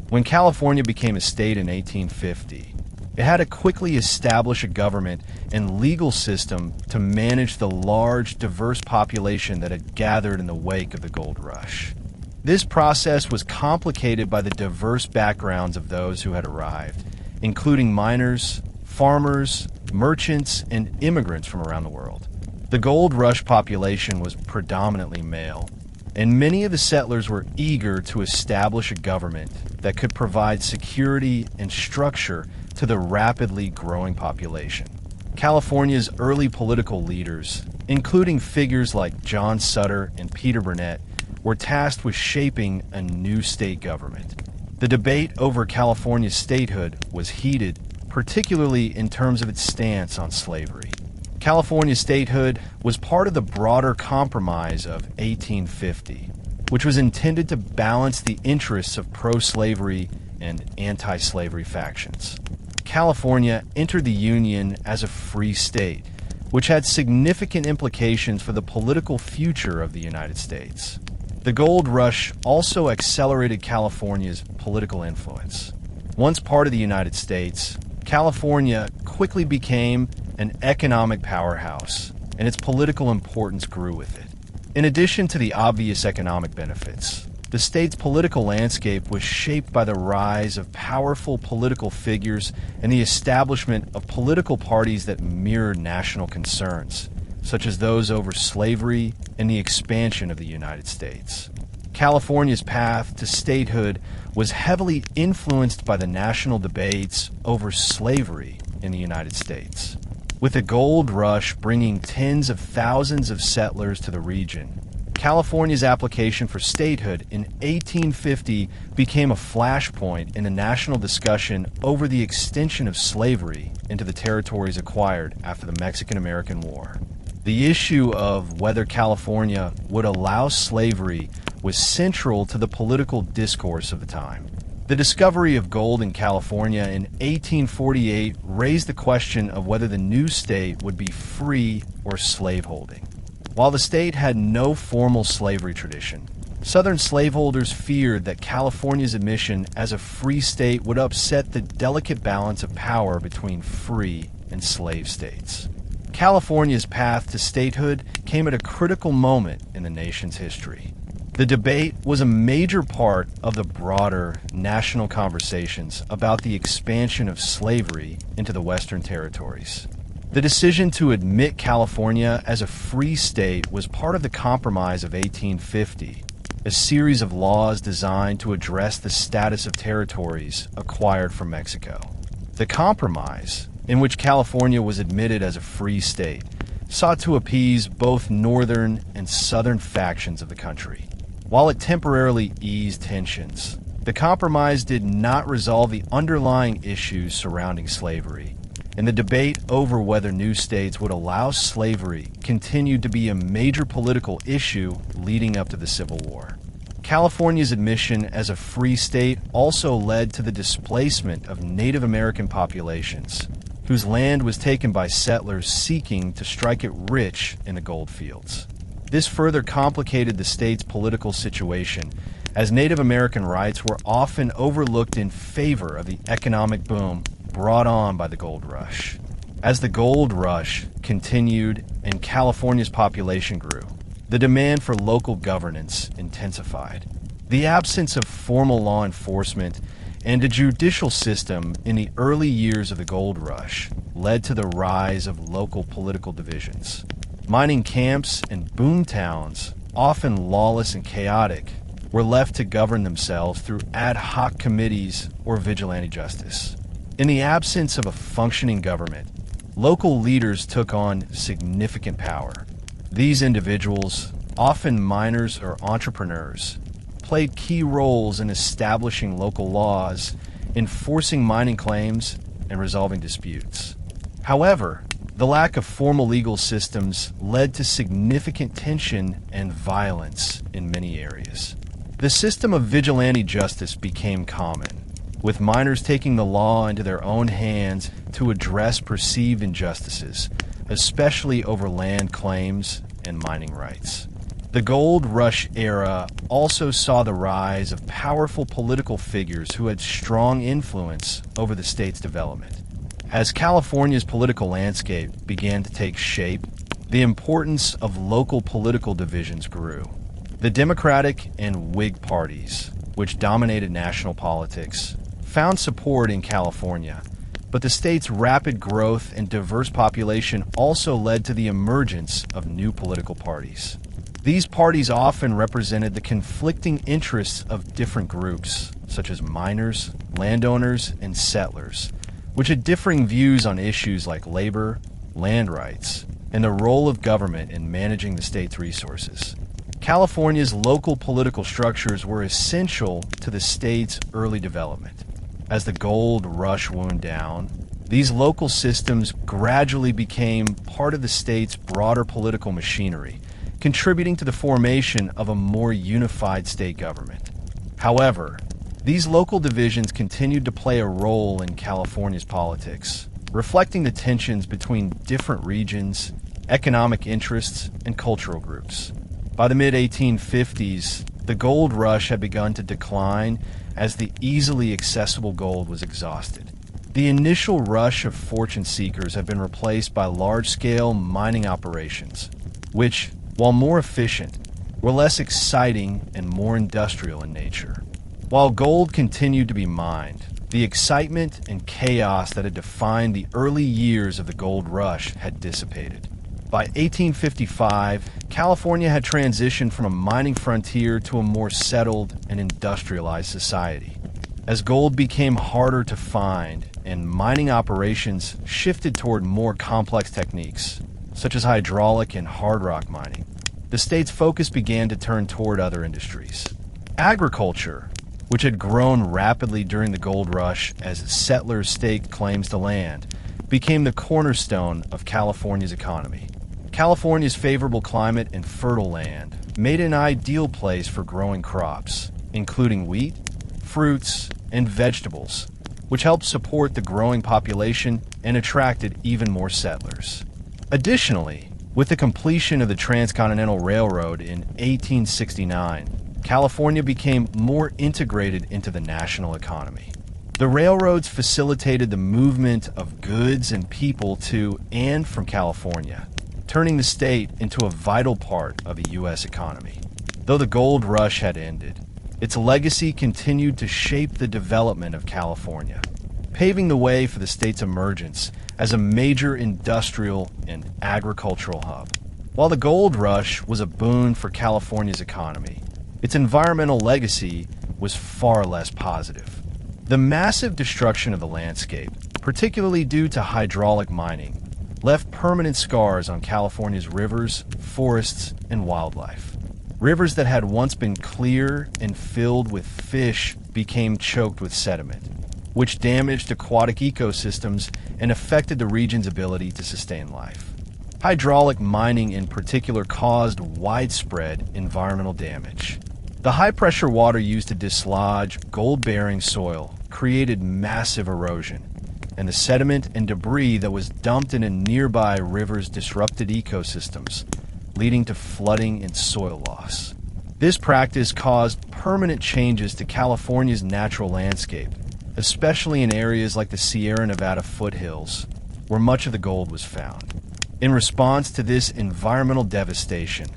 When California became a state in 1850, it had to quickly establish a government and legal system to manage the large, diverse population that had gathered in the wake of the gold rush. This process was complicated by the diverse backgrounds of those who had arrived, including miners, farmers, merchants, and immigrants from around the world. The gold rush population was predominantly male, and many of the settlers were eager to establish a government that could provide security and structure to the rapidly growing population. California's early political leaders, including figures like John Sutter and Peter Burnett, were tasked with shaping a new state government. The debate over California's statehood was heated, particularly in terms of its stance on slavery. California's statehood was part of the broader compromise of 1850, which was intended to balance the interests of pro-slavery and anti-slavery factions. California entered the Union as a free state, which had significant implications for the political future of the United States. The gold rush also accelerated California's political influence. Once part of the United States, California quickly became an economic powerhouse, and its political importance grew with it. In addition to the obvious economic benefits, the state's political landscape was shaped by the rise of powerful political figures and the establishment of political parties that mirrored national concerns, such as those over slavery and the expansion of the United States. California's path to statehood was heavily influenced by the national debates over slavery in the United States. With the gold rush bringing tens of thousands of settlers to the region, California's application for statehood in 1850 became a flashpoint in the national discussion over the extension of slavery into the territories acquired after the Mexican-American War. The issue of whether California would allow slavery was central to the political discourse of the time. The discovery of gold in California in 1848 raised the question of whether the new state would be free or slaveholding. While the state had no formal slavery tradition, Southern slaveholders feared that California's admission as a free state would upset the delicate balance of power between free and slave states. California's path to statehood came at a critical moment in the nation's history. The debate was a major part of the broader national conversations about the expansion of slavery into the Western territories. The decision to admit California as a free state was part of the Compromise of 1850, a series of laws designed to address the status of territories acquired from Mexico. The Compromise, in which California was admitted as a free state, sought to appease both northern and southern factions of the country. While it temporarily eased tensions, the compromise did not resolve the underlying issues surrounding slavery, and the debate over whether new states would allow slavery continued to be a major political issue leading up to the Civil War. California's admission as a free state also led to the displacement of Native American populations, whose land was taken by settlers seeking to strike it rich in the gold fields. This further complicated the state's political situation, as Native American rights were often overlooked in favor of the economic boom brought on by the gold rush. As the gold rush continued and California's population grew, the demand for local governance intensified. The absence of formal law enforcement and a judicial system in the early years of the gold rush led to the rise of local political divisions. Mining camps and boom towns, often lawless and chaotic, were left to govern themselves through ad hoc committees or vigilante justice. In the absence of a functioning government, local leaders took on significant power. These individuals, often miners or entrepreneurs, played key roles in establishing local laws, enforcing mining claims, and resolving disputes. However, the lack of formal legal systems led to significant tension and violence in many areas. The system of vigilante justice became common, with miners taking the law into their own hands to address perceived injustices, especially over land claims and mining rights. The Gold Rush era also saw the rise of powerful political figures who had strong influence over the state's development. As California's political landscape began to take shape, the importance of local political divisions grew. The Democratic and Whig parties, which dominated national politics, found support in California, but the state's rapid growth and diverse population also led to the emergence of new political parties. These parties often represented the conflicting interests of different groups, such as miners, landowners, and settlers, which had differing views on issues like labor, land rights, and the role of government in managing the state's resources. California's local political structures were essential to the state's early development. As the gold rush wound down, these local systems gradually became part of the state's broader political machinery, contributing to the formation of a more unified state government. However, these local divisions continued to play a role in California's politics, reflecting the tensions between different regions, economic interests, and cultural groups. By the mid-1850s, the gold rush had begun to decline as the easily accessible gold was exhausted. The initial rush of fortune seekers had been replaced by large-scale mining operations, which, while more efficient, were less exciting and more industrial in nature. While gold continued to be mined, the excitement and chaos that had defined the early years of the gold rush had dissipated. By 1855, California had transitioned from a mining frontier to a more settled and industrialized society. As gold became harder to find and mining operations shifted toward more complex techniques, such as hydraulic and hard rock mining, the state's focus began to turn toward other industries. Agriculture, which had grown rapidly during the gold rush as settlers staked claims to land, became the cornerstone of California's economy. California's favorable climate and fertile land made it an ideal place for growing crops, including wheat, fruits, and vegetables, which helped support the growing population and attracted even more settlers. Additionally, with the completion of the Transcontinental Railroad in 1869, California became more integrated into the national economy. The railroads facilitated the movement of goods and people to and from California, turning the state into a vital part of the U.S. economy. Though the gold rush had ended, its legacy continued to shape the development of California, paving the way for the state's emergence as a major industrial and agricultural hub. While the gold rush was a boon for California's economy, its environmental legacy was far less positive. The massive destruction of the landscape, particularly due to hydraulic mining, left permanent scars on California's rivers, forests, and wildlife. Rivers that had once been clear and filled with fish became choked with sediment, which damaged aquatic ecosystems and affected the region's ability to sustain life. Hydraulic mining in particular caused widespread environmental damage. The high-pressure water used to dislodge gold-bearing soil created massive erosion, and the sediment and debris that was dumped into nearby rivers disrupted ecosystems, leading to flooding and soil loss. This practice caused permanent changes to California's natural landscape, especially in areas like the Sierra Nevada foothills, where much of the gold was found. In response to this environmental devastation,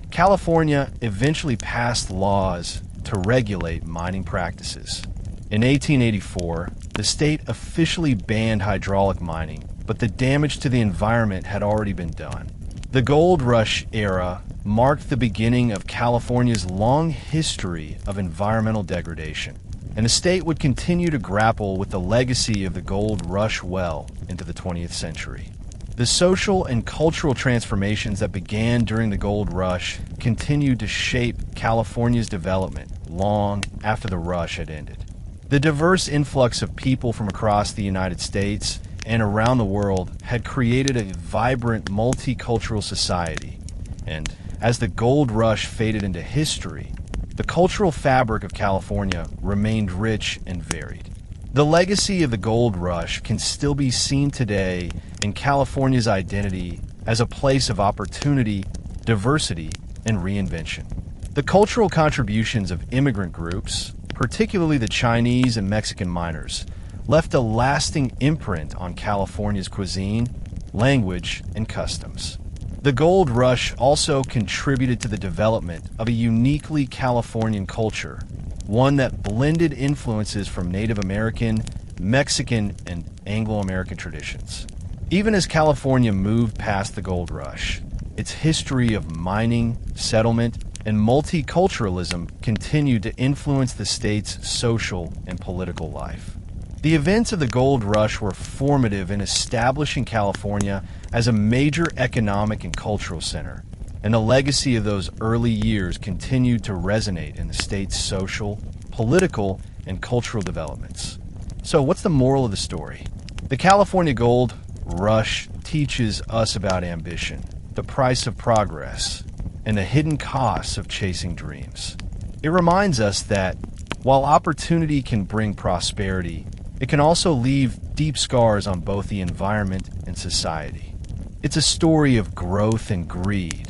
California eventually passed laws to regulate mining practices. In 1884, the state officially banned hydraulic mining, but the damage to the environment had already been done. The gold rush era marked the beginning of California's long history of environmental degradation, and the state would continue to grapple with the legacy of the gold rush well into the 20th century. The social and cultural transformations that began during the gold rush continued to shape California's development long after the rush had ended. The diverse influx of people from across the United States and around the world had created a vibrant multicultural society, and as the gold rush faded into history, the cultural fabric of California remained rich and varied. The legacy of the gold rush can still be seen today in California's identity as a place of opportunity, diversity, and reinvention. The cultural contributions of immigrant groups, particularly the Chinese and Mexican miners, left a lasting imprint on California's cuisine, language, and customs. The gold rush also contributed to the development of a uniquely Californian culture, one that blended influences from Native American, Mexican, and Anglo-American traditions. Even as California moved past the gold rush, its history of mining, settlement, and multiculturalism continued to influence the state's social and political life. The events of the gold rush were formative in establishing California as a major economic and cultural center, and the legacy of those early years continued to resonate in the state's social, political, and cultural developments. So what's the moral of the story? The California gold rush teaches us about ambition, the price of progress, and the hidden costs of chasing dreams. It reminds us that while opportunity can bring prosperity, it can also leave deep scars on both the environment and society. It's a story of growth and greed,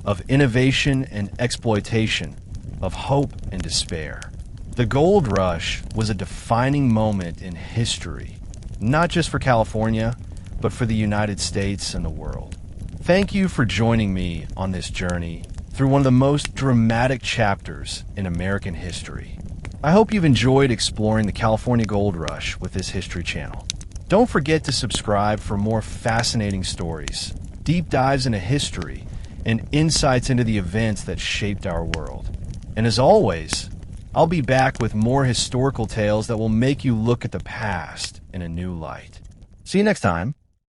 of innovation and exploitation, of hope and despair. The gold rush was a defining moment in history, not just for California, but for the United States and the world. Thank you for joining me on this journey through one of the most dramatic chapters in American history. I hope you've enjoyed exploring the California Gold Rush with this History Channel. Don't forget to subscribe for more fascinating stories, deep dives into history, and insights into the events that shaped our world. And as always, I'll be back with more historical tales that will make you look at the past in a new light. See you next time.